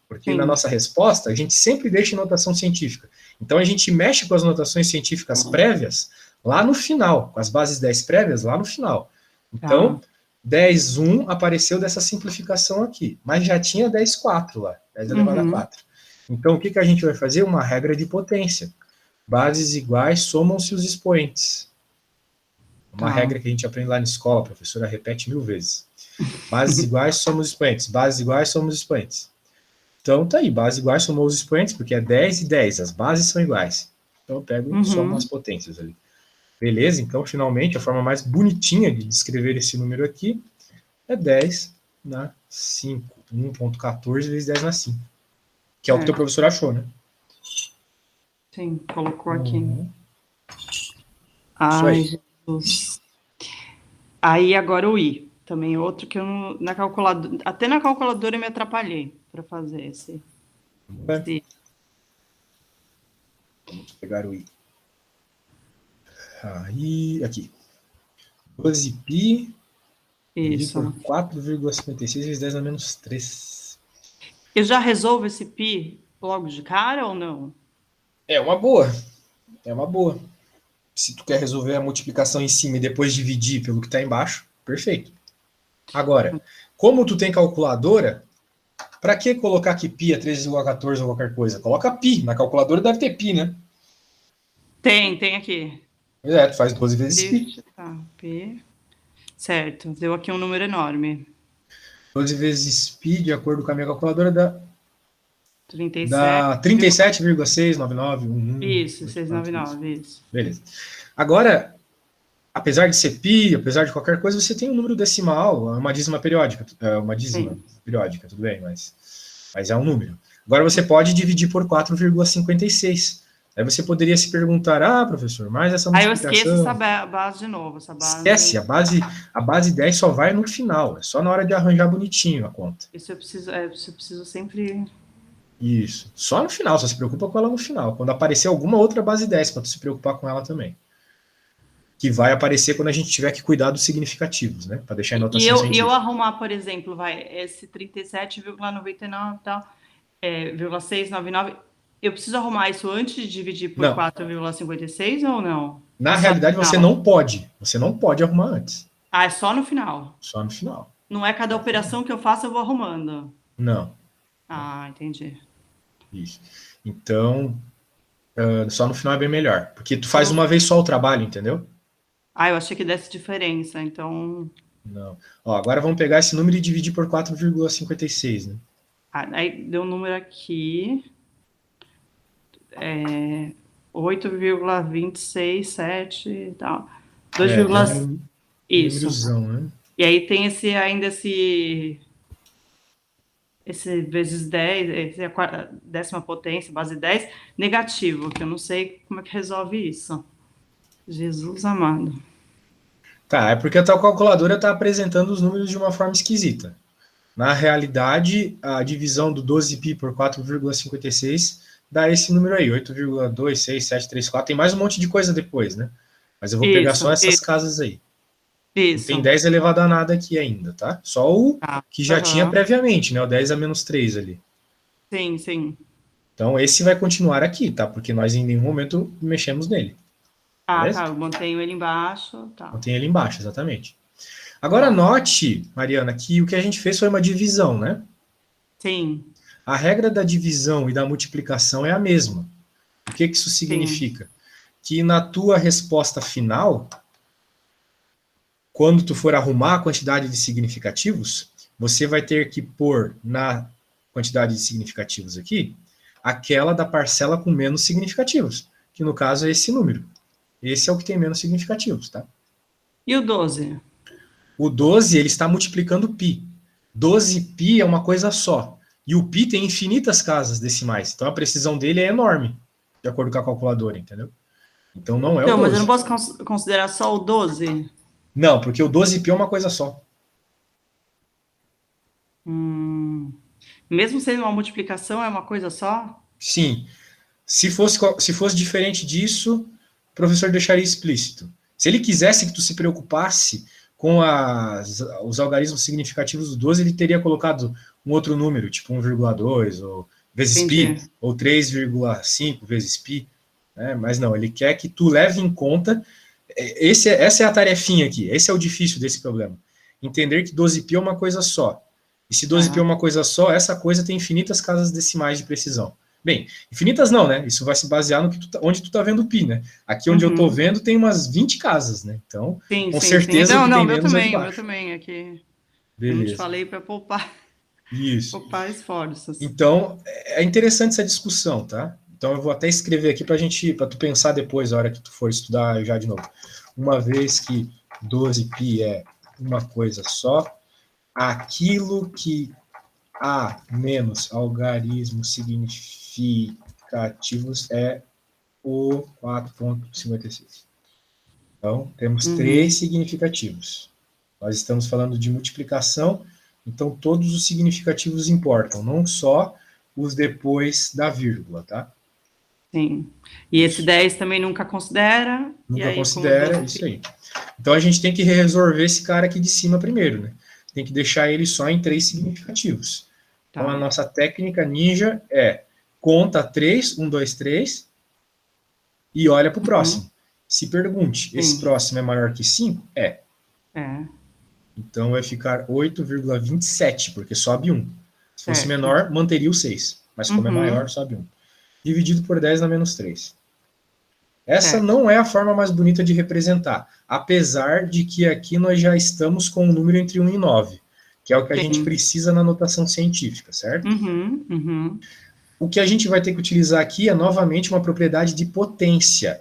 [SPEAKER 1] Porque na nossa resposta, a gente sempre deixa em notação científica. Então, a gente mexe com as notações científicas prévias lá no final, com as bases 10 prévias lá no final. Então, 10,1 apareceu dessa simplificação aqui, mas já tinha 10,4 lá, 10 elevado a 4. Então, o que a gente vai fazer? Uma regra de potência. Bases iguais somam-se os expoentes. Uma regra que a gente aprende lá na escola, a professora repete 1000 vezes. Bases iguais somos expoentes, bases iguais somos expoentes. Então, tá aí, bases iguais somam os expoentes, porque é 10 e 10, as bases são iguais. Então, eu pego e somo as potências ali. Beleza? Então, finalmente, a forma mais bonitinha de descrever esse número aqui é 10 na 5. 1,14 vezes 10 na 5. Que é o que o teu professor achou, né?
[SPEAKER 2] Sim, colocou aqui. Ai, Jesus. Aí, agora o I. Também outro que eu não, na calculadora... Até na calculadora eu me atrapalhei para fazer esse.
[SPEAKER 1] Vamos pegar o I. Aí, aqui. 12π dividido por 4,56 vezes 10 a menos 3.
[SPEAKER 2] Eu já resolvo esse π logo de cara ou não?
[SPEAKER 1] É uma boa. É uma boa. Se tu quer resolver a multiplicação em cima e depois dividir pelo que está embaixo, perfeito. Agora, como tu tem calculadora, para que colocar aqui π é 3,14 ou qualquer coisa? Coloca π. Na calculadora deve ter π, né?
[SPEAKER 2] Tem aqui.
[SPEAKER 1] Tu faz 12 vezes π.
[SPEAKER 2] Tá, P. Certo, deu aqui um número enorme.
[SPEAKER 1] 12 vezes π, de acordo com a minha calculadora, dá
[SPEAKER 2] 37.
[SPEAKER 1] 37,69911.
[SPEAKER 2] Isso, 699, isso.
[SPEAKER 1] Beleza. Agora, apesar de ser π, apesar de qualquer coisa, você tem um número decimal, uma dízima periódica. Uma dízima periódica, tudo bem, mas é um número. Agora você pode dividir por 4,56. Aí você poderia se perguntar, professor, mas essa multiplicação...
[SPEAKER 2] Aí eu esqueço essa base de novo.
[SPEAKER 1] Esquece, a base 10 só vai no final, é só na hora de arranjar bonitinho a conta.
[SPEAKER 2] Isso eu preciso sempre...
[SPEAKER 1] Isso, só no final, só se preocupa com ela no final. Quando aparecer alguma outra base 10, para tu se preocupar com ela também. Que vai aparecer quando a gente tiver que cuidar dos significativos, né? Para deixar em notação científica.
[SPEAKER 2] E eu arrumar, por exemplo, esse 37,99 e tal, 699, eu preciso arrumar isso antes de dividir por 4,56 ou não?
[SPEAKER 1] Na realidade, você não pode. Você não pode arrumar antes.
[SPEAKER 2] É só no final?
[SPEAKER 1] Só no final.
[SPEAKER 2] Não é cada operação que eu faço, eu vou arrumando?
[SPEAKER 1] Não.
[SPEAKER 2] Entendi.
[SPEAKER 1] Isso. Então, só no final é bem melhor. Porque tu faz uma vez só o trabalho, entendeu?
[SPEAKER 2] Eu achei que desse diferença, então...
[SPEAKER 1] Não. Agora vamos pegar esse número e dividir por 4,56, né?
[SPEAKER 2] Aí deu um número aqui... 8,267 e tal. 2, isso.
[SPEAKER 1] Númerozão, né?
[SPEAKER 2] E aí tem ainda esse vezes 10, esse é a 10ª potência, base 10, negativo, que eu não sei como é que resolve isso. Jesus amado.
[SPEAKER 1] Tá, é porque a tua calculadora está apresentando os números de uma forma esquisita. Na realidade, a divisão do 12π por 4,56 dá esse número aí, 8,26734. Tem mais um monte de coisa depois, né? Mas eu vou pegar só essas casas aí.
[SPEAKER 2] Isso.
[SPEAKER 1] Não tem 10 elevado a nada aqui ainda, tá? Só o que já tinha previamente, né? O 10 a menos 3 ali.
[SPEAKER 2] Sim, sim.
[SPEAKER 1] Então, esse vai continuar aqui, tá? Porque nós em nenhum momento mexemos nele.
[SPEAKER 2] Tá, eu mantenho ele embaixo. Tá.
[SPEAKER 1] Mantenho ele embaixo, exatamente. Agora, note, Mariana, que o que a gente fez foi uma divisão, né?
[SPEAKER 2] Sim.
[SPEAKER 1] A regra da divisão e da multiplicação é a mesma. O que isso significa? Sim. Que na tua resposta final, quando tu for arrumar a quantidade de significativos, você vai ter que pôr na quantidade de significativos aqui, aquela da parcela com menos significativos, que no caso é esse número. Esse é o que tem menos significativos, tá?
[SPEAKER 2] E o 12?
[SPEAKER 1] O 12, ele está multiplicando π. 12π é uma coisa só. E o π tem infinitas casas decimais. Então a precisão dele é enorme, de acordo com a calculadora, entendeu? Então não é o 12.
[SPEAKER 2] Mas eu não posso considerar só o 12?
[SPEAKER 1] Não, porque o 12π é uma coisa só.
[SPEAKER 2] Mesmo sendo uma multiplicação, é uma coisa só?
[SPEAKER 1] Sim. Se fosse diferente disso, o professor deixaria explícito. Se ele quisesse que tu se preocupasse com os algarismos significativos do 12, ele teria colocado um outro número, tipo 1,2, ou vezes π, ou 3,5 vezes π. Né? Mas não, ele quer que tu leve em conta... Essa é a tarefinha aqui, esse é o difícil desse problema. Entender que 12π é uma coisa só. E se 12π é uma coisa só, essa coisa tem infinitas casas decimais de precisão. Bem, infinitas não, né? Isso vai se basear no que onde tu tá vendo π, né? Aqui onde eu tô vendo tem umas 20 casas, né? Então, com certeza o que tem menos é de baixo.
[SPEAKER 2] Eu também aqui. Beleza. Eu te falei para poupar.
[SPEAKER 1] Isso.
[SPEAKER 2] Poupar esforços.
[SPEAKER 1] Então, é interessante essa discussão, tá? Então, eu vou até escrever aqui para tu pensar depois, a hora que tu for estudar já de novo. Uma vez que 12π é uma coisa só, aquilo que há menos algarismos significativos é o 4,56. Então, temos 3 significativos. Nós estamos falando de multiplicação, então todos os significativos importam, não só os depois da vírgula, tá?
[SPEAKER 2] Sim. E esse 10 também nunca considera?
[SPEAKER 1] Nunca considera, isso aí. Então a gente tem que resolver esse cara aqui de cima primeiro, né? Tem que deixar ele só em 3 significativos. Tá. Então a nossa técnica ninja é conta 3, 1, 2, 3 e olha para o próximo. Se pergunte, esse próximo é maior que 5? É. Então vai ficar 8,27, porque sobe 1. Se fosse menor, manteria o 6. Mas como é maior, sobe 1. Dividido por 10 na menos 3. Essa
[SPEAKER 2] certo.
[SPEAKER 1] não é a forma mais bonita de representar, apesar de que aqui nós já estamos com um número entre 1 e 9, que é o que a gente
[SPEAKER 2] Sim.
[SPEAKER 1] precisa na notação científica, certo?
[SPEAKER 2] Uhum, uhum.
[SPEAKER 1] O que a gente vai ter que utilizar aqui é novamente uma propriedade de potência.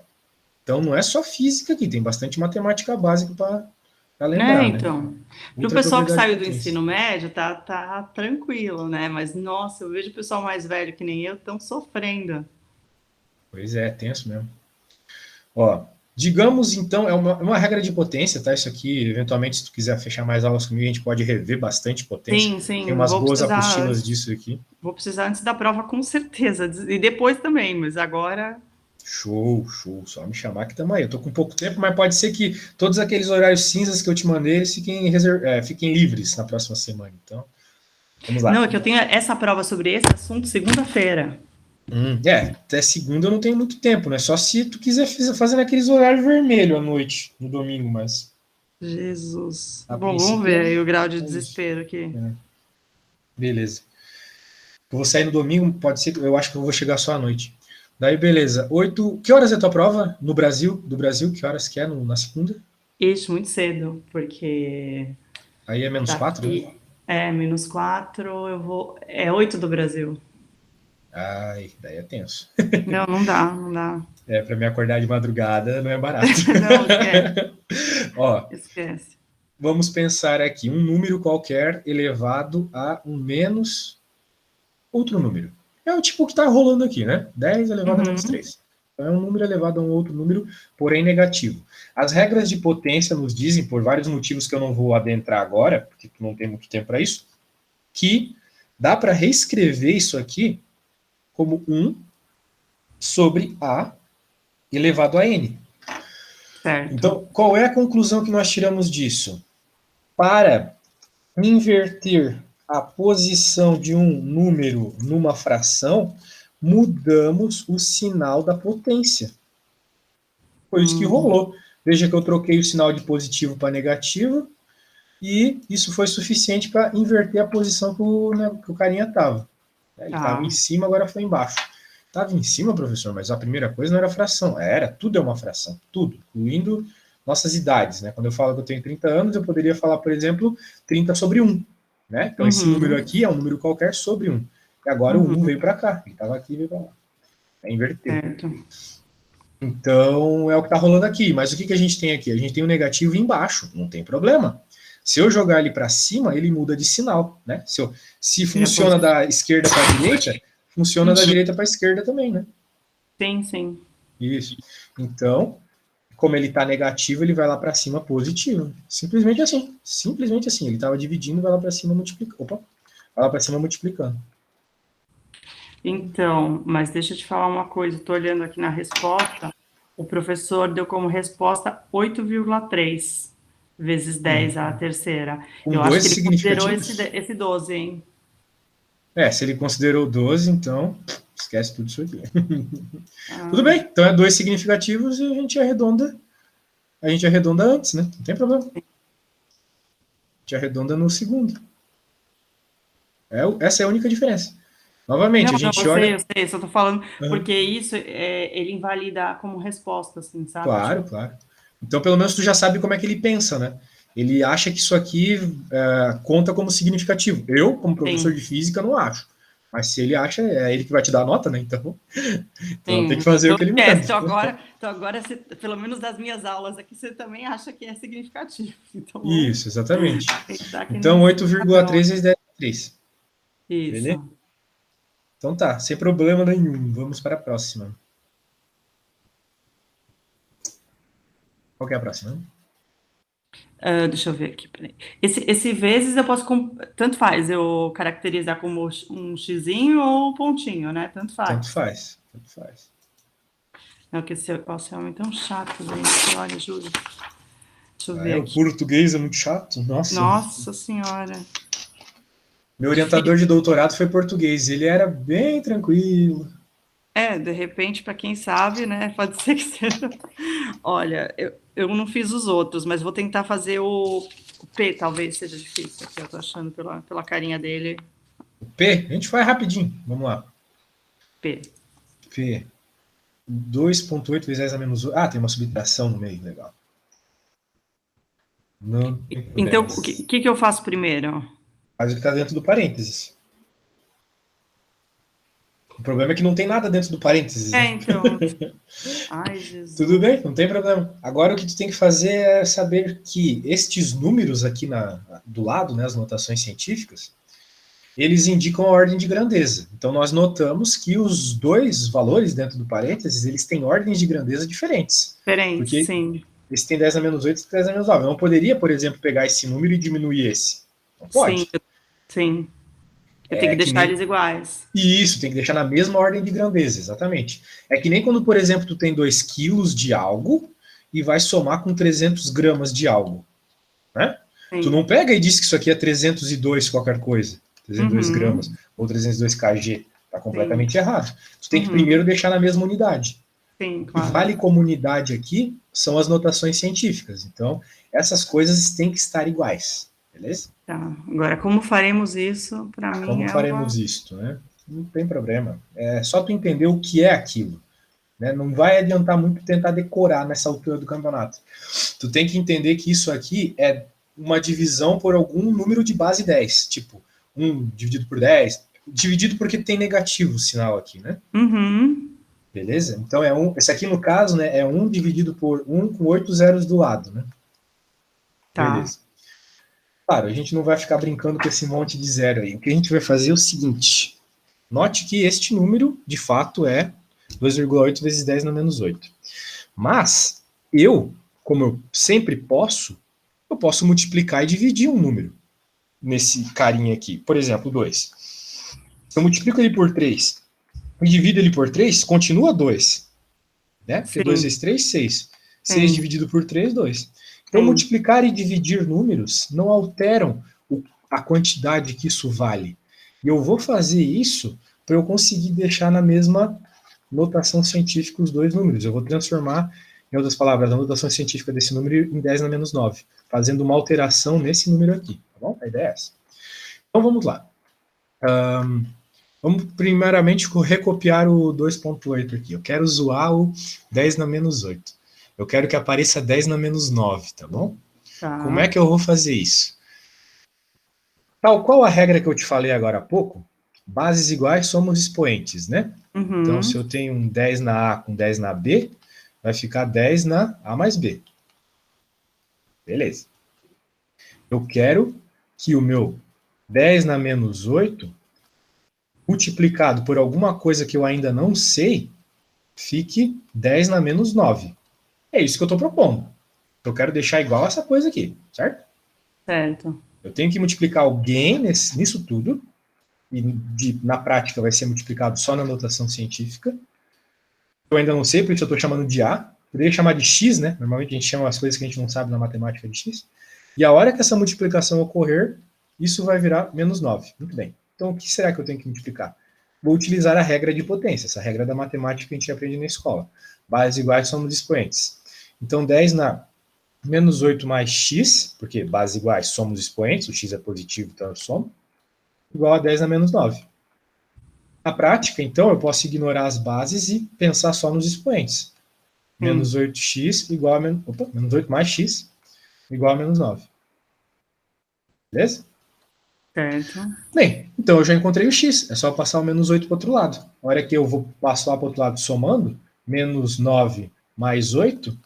[SPEAKER 1] Então não é só física aqui, tem bastante matemática básica para
[SPEAKER 2] É,
[SPEAKER 1] lembrar, né?
[SPEAKER 2] então. Para o
[SPEAKER 1] Outra
[SPEAKER 2] pessoal que
[SPEAKER 1] propriedade de
[SPEAKER 2] saiu do
[SPEAKER 1] potência.
[SPEAKER 2] ensino médio, tá tranquilo, né? Mas, nossa, eu vejo o pessoal mais velho que nem eu estão sofrendo.
[SPEAKER 1] Pois é, tenso mesmo. Ó, digamos então, é uma regra de potência, tá? Isso aqui, eventualmente, se tu quiser fechar mais aulas comigo, a gente pode rever bastante potência.
[SPEAKER 2] Sim,
[SPEAKER 1] Tem
[SPEAKER 2] sim,
[SPEAKER 1] umas boas apostilas disso aqui.
[SPEAKER 2] vou precisar antes da prova com certeza, e depois também, mas agora,
[SPEAKER 1] Show, show. Só me chamar que tamo aí. Eu tô com pouco tempo, mas pode ser que todos aqueles horários cinzas que eu te mandei, eles fiquem livres na próxima semana. Então, vamos
[SPEAKER 2] não,
[SPEAKER 1] lá.
[SPEAKER 2] é que eu tenho essa prova sobre esse assunto segunda-feira.
[SPEAKER 1] Até segunda eu não tenho muito tempo, né? Só se tu quiser fazer naqueles horários vermelhos à noite, no domingo, mas
[SPEAKER 2] Jesus.
[SPEAKER 1] a
[SPEAKER 2] Bom, vamos
[SPEAKER 1] princípio
[SPEAKER 2] ver aí o grau de
[SPEAKER 1] é isso.
[SPEAKER 2] desespero aqui.
[SPEAKER 1] É, beleza. Eu vou sair no domingo, pode ser, eu acho que eu vou chegar só à noite. Daí, beleza. 8. Que horas é a tua prova no Brasil? Do Brasil, que horas que é na segunda?
[SPEAKER 2] Ixi, muito cedo, porque
[SPEAKER 1] Aí é -4, né?
[SPEAKER 2] daqui é -4, eu vou. É 8 do Brasil.
[SPEAKER 1] Ai, daí é tenso.
[SPEAKER 2] Não, não dá, não dá.
[SPEAKER 1] Para me acordar de madrugada não é barato.
[SPEAKER 2] Não, esquece,
[SPEAKER 1] Ó,
[SPEAKER 2] esquece.
[SPEAKER 1] vamos pensar aqui, um número qualquer elevado a um menos outro número. É o tipo que está rolando aqui, né? 10 elevado a menos
[SPEAKER 2] Uhum.
[SPEAKER 1] 3. Então é um número elevado a um outro número, porém negativo. As regras de potência nos dizem, por vários motivos que eu não vou adentrar agora, porque não tem muito tempo para isso, que dá para reescrever isso aqui como 1 sobre A elevado a N.
[SPEAKER 2] Certo.
[SPEAKER 1] Então, qual é a conclusão que nós tiramos disso? Para inverter a posição de um número numa fração, mudamos o sinal da potência. Foi isso que
[SPEAKER 2] Hum,
[SPEAKER 1] rolou. Veja que eu troquei o sinal de positivo para negativo e isso foi suficiente para inverter a posição que o carinha estava. Ele estava em
[SPEAKER 2] tá.
[SPEAKER 1] cima, agora foi embaixo. Estava em cima, professor, mas a primeira coisa não era fração. Tudo é uma fração. Tudo, incluindo nossas idades. Né? Quando eu falo que eu tenho 30 anos, eu poderia falar, por exemplo, 30 sobre 1. Né? Então, esse número
[SPEAKER 2] Uhum,
[SPEAKER 1] aqui é um número qualquer sobre 1. E agora o 1
[SPEAKER 2] uhum,
[SPEAKER 1] veio para cá. Ele estava aqui e veio para lá. Inverteu.
[SPEAKER 2] certo.
[SPEAKER 1] Então, é o que está rolando aqui. Mas o que a gente tem aqui? A gente tem um negativo embaixo. Não tem problema. Se eu jogar ele para cima, ele muda de sinal. Né? Se
[SPEAKER 2] Vira
[SPEAKER 1] funciona
[SPEAKER 2] positivo.
[SPEAKER 1] da esquerda para a direita, funciona da
[SPEAKER 2] Uhum,
[SPEAKER 1] direita para a esquerda também. Né?
[SPEAKER 2] sim, sim.
[SPEAKER 1] Isso. Então, como ele está negativo, ele vai lá para cima positivo. Simplesmente assim. Simplesmente assim. Ele estava dividindo, vai lá para cima multiplicando. Opa! Vai lá para cima multiplicando.
[SPEAKER 2] Então, mas deixa eu te falar uma coisa. Estou olhando aqui na resposta. O professor deu como resposta 8,3 vezes 10 a terceira.
[SPEAKER 1] Com
[SPEAKER 2] Eu acho
[SPEAKER 1] dois
[SPEAKER 2] que ele considerou esse,
[SPEAKER 1] significativos?
[SPEAKER 2] esse 12, hein?
[SPEAKER 1] Se ele considerou 12, então esquece tudo isso aqui. Tudo
[SPEAKER 2] Ah,
[SPEAKER 1] bem, então é dois significativos e a gente arredonda antes, né? Não tem problema. A gente arredonda no segundo. Essa é a única diferença.
[SPEAKER 2] não,
[SPEAKER 1] Novamente, a
[SPEAKER 2] não,
[SPEAKER 1] gente olha.
[SPEAKER 2] eu sei, só tô falando
[SPEAKER 1] Uhum.
[SPEAKER 2] porque isso ele invalida como resposta, assim, sabe?
[SPEAKER 1] Claro,
[SPEAKER 2] Tipo,
[SPEAKER 1] claro. Então, pelo menos tu já sabe como é que ele pensa, né? Ele acha que isso aqui conta como significativo. Eu, como professor
[SPEAKER 2] sim,
[SPEAKER 1] de física, não acho. Mas se ele acha, é ele que vai te dar a nota, né? Então tem que
[SPEAKER 2] sim.
[SPEAKER 1] fazer o
[SPEAKER 2] Então
[SPEAKER 1] que ele
[SPEAKER 2] esquece.
[SPEAKER 1] manda.
[SPEAKER 2] Então agora pelo menos das minhas aulas aqui, você também acha que é significativo. Então vamos
[SPEAKER 1] Isso, exatamente.
[SPEAKER 2] pensar que
[SPEAKER 1] Então,
[SPEAKER 2] não tá bom.
[SPEAKER 1] 8,3 vezes 10 é 3. Beleza?
[SPEAKER 2] Isso.
[SPEAKER 1] Então tá, sem problema nenhum. Vamos para a próxima. Qual que é a próxima?
[SPEAKER 2] Ah, deixa eu ver aqui, peraí. Esse vezes eu posso. Tanto faz eu caracterizar como um xizinho ou um pontinho, né? Tanto
[SPEAKER 1] Tanto
[SPEAKER 2] faz.
[SPEAKER 1] faz. Tanto faz.
[SPEAKER 2] Não, que esse homem é tão chato, gente. Olha, juro. Deixa eu ver
[SPEAKER 1] O
[SPEAKER 2] aqui.
[SPEAKER 1] português é muito chato. Nossa.
[SPEAKER 2] Nossa Senhora.
[SPEAKER 1] Meu orientador de
[SPEAKER 2] Difícil.
[SPEAKER 1] doutorado foi português. Ele era bem tranquilo.
[SPEAKER 2] É, de repente, para quem sabe, né? Pode ser que seja. Olha, eu não fiz os outros, mas vou tentar fazer o P, talvez seja difícil. Aqui eu tô achando pela carinha dele.
[SPEAKER 1] O P, a gente faz rapidinho. Vamos lá.
[SPEAKER 2] P.
[SPEAKER 1] P. 2,8 vezes 10 a menos 8. Ah, tem uma subtração no meio, legal. Não tem
[SPEAKER 2] Então, o
[SPEAKER 1] problemas.
[SPEAKER 2] que eu faço primeiro?
[SPEAKER 1] Faz o que está dentro do parênteses. O problema é que não tem nada dentro do parênteses, né?
[SPEAKER 2] Então. Ai,
[SPEAKER 1] Tudo
[SPEAKER 2] Jesus.
[SPEAKER 1] bem, não tem problema. Agora o que tu tem que fazer é saber que estes números aqui do lado, né, as notações científicas, eles indicam a ordem de grandeza. Então nós notamos que os dois valores dentro do parênteses, eles têm ordens de grandeza diferentes.
[SPEAKER 2] Diferente,
[SPEAKER 1] Porque
[SPEAKER 2] sim.
[SPEAKER 1] esse tem 10 a menos 8 e 10 a menos 9. Eu não poderia, por exemplo, pegar esse número e diminuir esse. Não
[SPEAKER 2] Sim,
[SPEAKER 1] pode.
[SPEAKER 2] sim. Eu tenho
[SPEAKER 1] É
[SPEAKER 2] que
[SPEAKER 1] que
[SPEAKER 2] deixar
[SPEAKER 1] nem
[SPEAKER 2] eles iguais.
[SPEAKER 1] isso, tem que deixar na mesma ordem de grandeza, exatamente. É que nem quando, por exemplo, tu tem 2 quilos de algo e vai somar com 300 gramas de algo, né? Tu
[SPEAKER 2] Sim.
[SPEAKER 1] não pega e diz que isso aqui é 302 qualquer coisa, 302 gramas,
[SPEAKER 2] Uhum.
[SPEAKER 1] ou 302 kg. Tá
[SPEAKER 2] Sim.
[SPEAKER 1] completamente errado. Tu tem que primeiro
[SPEAKER 2] Uhum.
[SPEAKER 1] deixar na mesma unidade.
[SPEAKER 2] Sim,
[SPEAKER 1] O que
[SPEAKER 2] claro.
[SPEAKER 1] vale como unidade aqui são as notações científicas. Então, essas coisas têm que estar iguais, beleza?
[SPEAKER 2] Tá. Agora, como faremos isso? Para mim
[SPEAKER 1] Como
[SPEAKER 2] é uma.
[SPEAKER 1] faremos isto, né? Não tem problema. É só tu entender o que é aquilo. Né? Não vai adiantar muito tentar decorar nessa altura do campeonato. Tu tem que entender que isso aqui é uma divisão por algum número de base 10, tipo 1 dividido por 10, dividido porque tem negativo o sinal aqui, né?
[SPEAKER 2] Uhum.
[SPEAKER 1] Beleza? Então esse aqui no caso, né, é 1 dividido por 1 com 8 zeros do lado, né?
[SPEAKER 2] Tá.
[SPEAKER 1] Beleza. Claro, a gente não vai ficar brincando com esse monte de zero aí. O que a gente vai fazer é o seguinte: note que este número, de fato, é 2,8 vezes 10 na menos 8. Mas eu, como eu sempre posso, eu posso multiplicar e dividir um número nesse carinha aqui. Por exemplo, 2. Se eu multiplico ele por 3 e divido ele por 3, continua 2. Né? Porque 2
[SPEAKER 2] Sim,
[SPEAKER 1] vezes 3, 6. 6
[SPEAKER 2] sim,
[SPEAKER 1] dividido por 3, 2. Então,
[SPEAKER 2] sim.
[SPEAKER 1] multiplicar e dividir números não alteram a quantidade que isso vale. E eu vou fazer isso para eu conseguir deixar na mesma notação científica os dois números. Eu vou transformar, em outras palavras, a notação científica desse número em 10 na menos 9, fazendo uma alteração nesse número aqui. Tá bom? A ideia é essa. Então vamos lá. Vamos primeiramente recopiar o 2,8 aqui. Eu quero zoar o 10 na menos 8. Eu quero que apareça 10 na menos 9, tá bom? Como é
[SPEAKER 2] Tá.
[SPEAKER 1] que eu vou fazer isso? Tal qual a regra que eu te falei agora há pouco, bases iguais somos expoentes, né? Então, se
[SPEAKER 2] Uhum.
[SPEAKER 1] eu tenho um 10 na A com 10 na B, vai ficar 10 na A mais B. Beleza. Eu quero que o meu 10 na menos 8, multiplicado por alguma coisa que eu ainda não sei, fique 10 na menos 9. É isso que eu estou propondo. Eu quero deixar igual essa coisa aqui, certo?
[SPEAKER 2] Certo.
[SPEAKER 1] Eu tenho que multiplicar alguém nisso tudo, e na prática vai ser multiplicado só na notação científica. Eu ainda não sei, por isso eu estou chamando de A. Poderia chamar de X, né? Normalmente a gente chama as coisas que a gente não sabe na matemática de X. E a hora que essa multiplicação ocorrer, isso vai virar menos 9. Muito bem. Então, o que será que eu tenho que multiplicar? Vou utilizar a regra de potência, essa regra da matemática que a gente aprende na escola. Bases iguais somos expoentes. Então, 10 na menos 8 mais x, porque bases iguais somos expoentes, o x é positivo, então eu somo, igual a 10 na menos 9. Na prática, então, eu posso ignorar as bases e pensar só nos expoentes. Menos
[SPEAKER 2] Sim.
[SPEAKER 1] 8x igual a menos 8 mais x igual a menos 9. Beleza?
[SPEAKER 2] Certo.
[SPEAKER 1] Bem, então eu já encontrei o x. É só passar o menos 8 para o outro lado. A hora que eu vou passar para o outro lado somando, menos 9 mais 8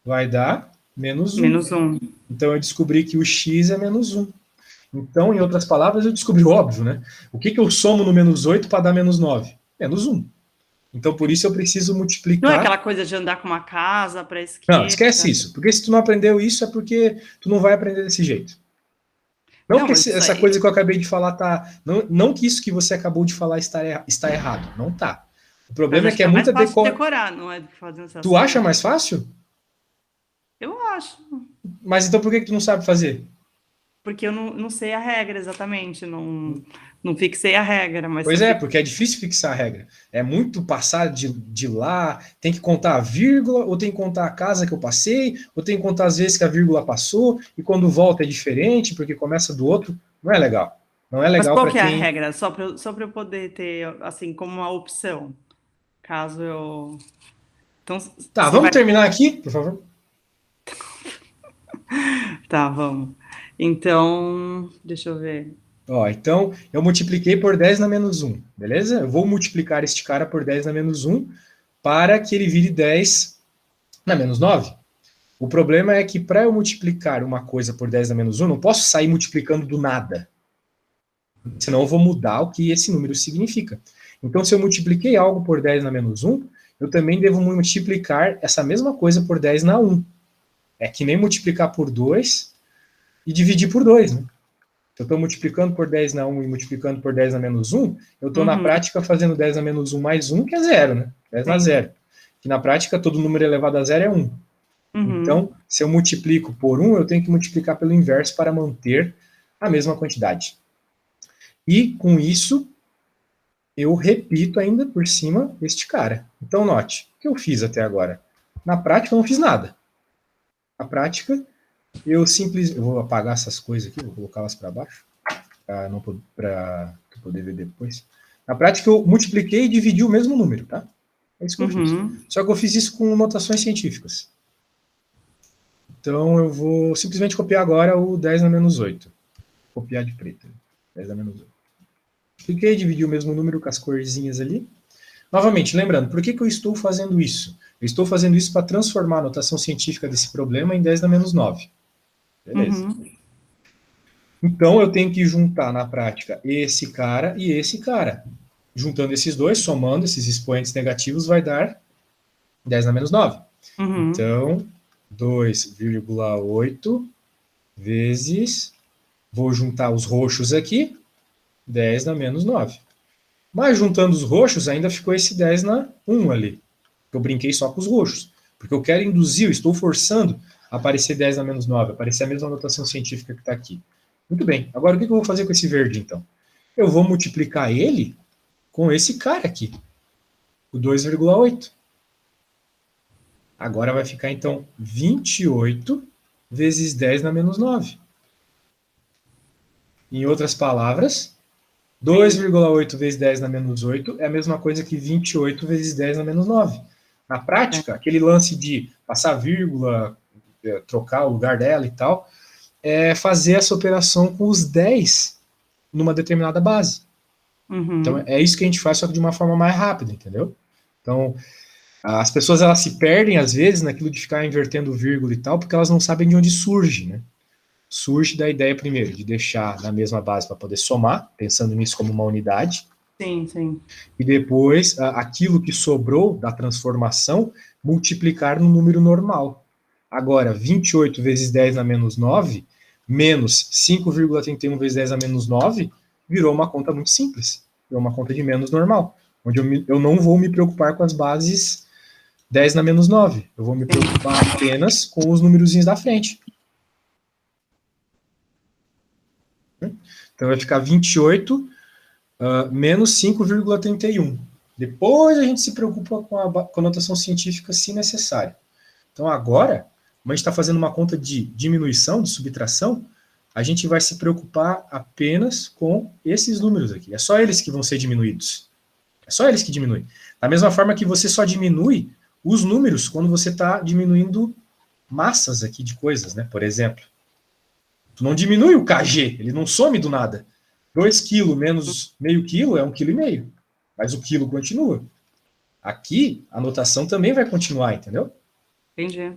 [SPEAKER 1] vai dar menos 1.
[SPEAKER 2] Menos um.
[SPEAKER 1] Então eu descobri que o x é menos 1. Então, em outras palavras, eu descobri o óbvio, né? O que eu somo no menos 8 para dar menos 9? Menos 1. Então, por isso eu preciso
[SPEAKER 2] Não é
[SPEAKER 1] multiplicar.
[SPEAKER 2] aquela coisa de andar com uma casa para a
[SPEAKER 1] Não,
[SPEAKER 2] esquerda.
[SPEAKER 1] esquece isso. Porque se tu não aprendeu isso, é porque tu não vai aprender desse jeito. Não que
[SPEAKER 2] Não, isso
[SPEAKER 1] essa
[SPEAKER 2] aí.
[SPEAKER 1] coisa que eu acabei de falar tá. Não que isso que você acabou de falar está errado. Não tá. O
[SPEAKER 2] Mas
[SPEAKER 1] problema é
[SPEAKER 2] acho
[SPEAKER 1] que
[SPEAKER 2] que
[SPEAKER 1] é
[SPEAKER 2] é mais
[SPEAKER 1] muita
[SPEAKER 2] fácil de
[SPEAKER 1] decor.
[SPEAKER 2] decorar, não é? Do que fazer essas
[SPEAKER 1] Tu acha
[SPEAKER 2] contas.
[SPEAKER 1] mais fácil?
[SPEAKER 2] Eu acho.
[SPEAKER 1] Mas então por que tu não sabe fazer?
[SPEAKER 2] Porque eu não sei a regra exatamente. Não fixei a regra, mas se
[SPEAKER 1] Pois
[SPEAKER 2] eu
[SPEAKER 1] é,
[SPEAKER 2] fico.
[SPEAKER 1] porque é difícil fixar a regra. É muito passar de lá, tem que contar a vírgula, ou tem que contar a casa que eu passei, ou tem que contar as vezes que a vírgula passou, e quando volta é diferente, porque começa do outro. Não é legal. Não é
[SPEAKER 2] Mas
[SPEAKER 1] legal
[SPEAKER 2] qual
[SPEAKER 1] para
[SPEAKER 2] que é a
[SPEAKER 1] quem.
[SPEAKER 2] regra? Só para eu poder ter, assim, como uma opção. caso eu... Então,
[SPEAKER 1] Tá, vamos terminar aqui, por favor?
[SPEAKER 2] Tá, vamos. Então, deixa eu ver.
[SPEAKER 1] Ó, então, eu multipliquei por 10 na menos 1, beleza? Eu vou multiplicar este cara por 10 na menos 1 para que ele vire 10 na menos 9. O problema é que para eu multiplicar uma coisa por 10 na menos 1, não posso sair multiplicando do nada. Senão eu vou mudar o que esse número significa. Então, se eu multipliquei algo por 10 na menos 1, eu também devo multiplicar essa mesma coisa por 10 na 1. É que nem multiplicar por 2 e dividir por 2, né? Se eu estou multiplicando por 10 na 1 e multiplicando por 10 na menos 1, eu estou na prática fazendo 10 na menos 1 mais 1, que é 0, né? 10 na 0. Que na prática, todo número elevado a 0 é 1. Então, se eu multiplico por 1, eu tenho que multiplicar pelo inverso para manter a mesma quantidade. E, com isso, eu repito ainda por cima este cara. Então, note, o que eu fiz até agora? Na prática, eu não fiz nada. Na prática, eu simplesmente... Eu vou apagar essas coisas aqui, vou colocá-las para baixo, para poder ver depois. Na prática, eu multipliquei e dividi o mesmo número, tá? É isso que eu fiz. Só que eu fiz isso com notações científicas. Então, eu vou simplesmente copiar agora o 10 na menos 8. Copiar de preto. 10 na menos 8. Cliquei, dividi o mesmo número com as corzinhas ali. Novamente, lembrando, por que eu estou fazendo isso? Eu estou fazendo isso para transformar a notação científica desse problema em 10 na menos 9. Beleza. Então, eu tenho que juntar na prática esse cara e esse cara. Juntando esses dois, somando esses expoentes negativos, vai dar 10 na menos 9. Então, 2,8 vezes... Vou juntar os roxos aqui, 10 na menos 9. Mas juntando os roxos, ainda ficou esse 10 na 1 ali. Eu brinquei só com os roxos. Porque eu quero induzir, eu estou forçando a aparecer 10 na menos 9, aparecer a mesma notação científica que está aqui. Muito bem. Agora, o que eu vou fazer com esse verde, então? Eu vou multiplicar ele com esse cara aqui, o 2,8. Agora vai ficar, então, 28 vezes 10 na menos 9. Em outras palavras, 2,8 vezes 10 na menos 8 é a mesma coisa que 28 vezes 10 na menos 9. Na prática, aquele lance de passar vírgula, trocar o lugar dela e tal, é fazer essa operação com os 10 numa determinada base. Então, é isso que a gente faz, só que de uma forma mais rápida, entendeu? Então, as pessoas elas se perdem, às vezes, naquilo de ficar invertendo vírgula e tal, porque elas não sabem de onde surge, né? Surge da ideia, primeiro, de deixar na mesma base para poder somar, pensando nisso como uma unidade.
[SPEAKER 2] Sim, sim.
[SPEAKER 1] E depois, aquilo que sobrou da transformação, multiplicar no número normal. Agora, 28 vezes 10 na menos 9, menos 5,31 vezes 10 na menos 9, virou uma conta muito simples. Virou uma conta de menos normal, onde eu não vou me preocupar com as bases 10 na menos 9. Eu vou me preocupar apenas com os númerozinhos da frente. Então vai ficar 28 menos 5,31. Depois a gente se preocupa com a conotação científica se necessário. Então agora, como a gente está fazendo uma conta de diminuição, de subtração, a gente vai se preocupar apenas com esses números aqui. É só eles que vão ser diminuídos. É só eles que diminuem. Da mesma forma que você só diminui os números quando você está diminuindo massas aqui de coisas, né? Por exemplo, tu não diminui o kg, ele não some do nada. 2 kg menos meio quilo é 1,5 kg. Mas o quilo continua. Aqui, a notação também vai continuar, entendeu?
[SPEAKER 2] Entendi.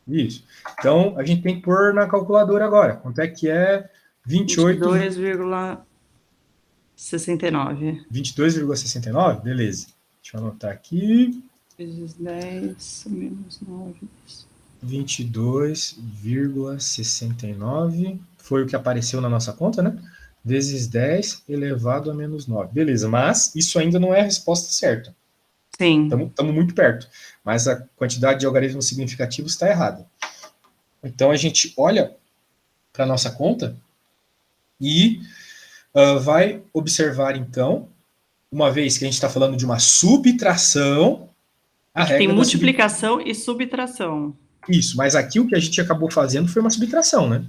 [SPEAKER 1] Isso. Então, a gente tem que pôr na calculadora agora. Quanto é que é 28...
[SPEAKER 2] 22,69.
[SPEAKER 1] 22,69? Beleza. Deixa eu anotar aqui.
[SPEAKER 2] Vezes 10 menos 9.
[SPEAKER 1] 22,69 foi o que apareceu na nossa conta, né? Vezes 10 elevado a menos 9. Beleza, mas isso ainda não é a resposta certa.
[SPEAKER 2] Sim.
[SPEAKER 1] Estamos muito perto, mas a quantidade de algarismos significativos está errada. Então, a gente olha para a nossa conta e vai observar, então, uma vez que a gente está falando de uma subtração, a regra
[SPEAKER 2] tem multiplicação e subtração.
[SPEAKER 1] Isso, mas aqui o que a gente acabou fazendo foi uma subtração, né?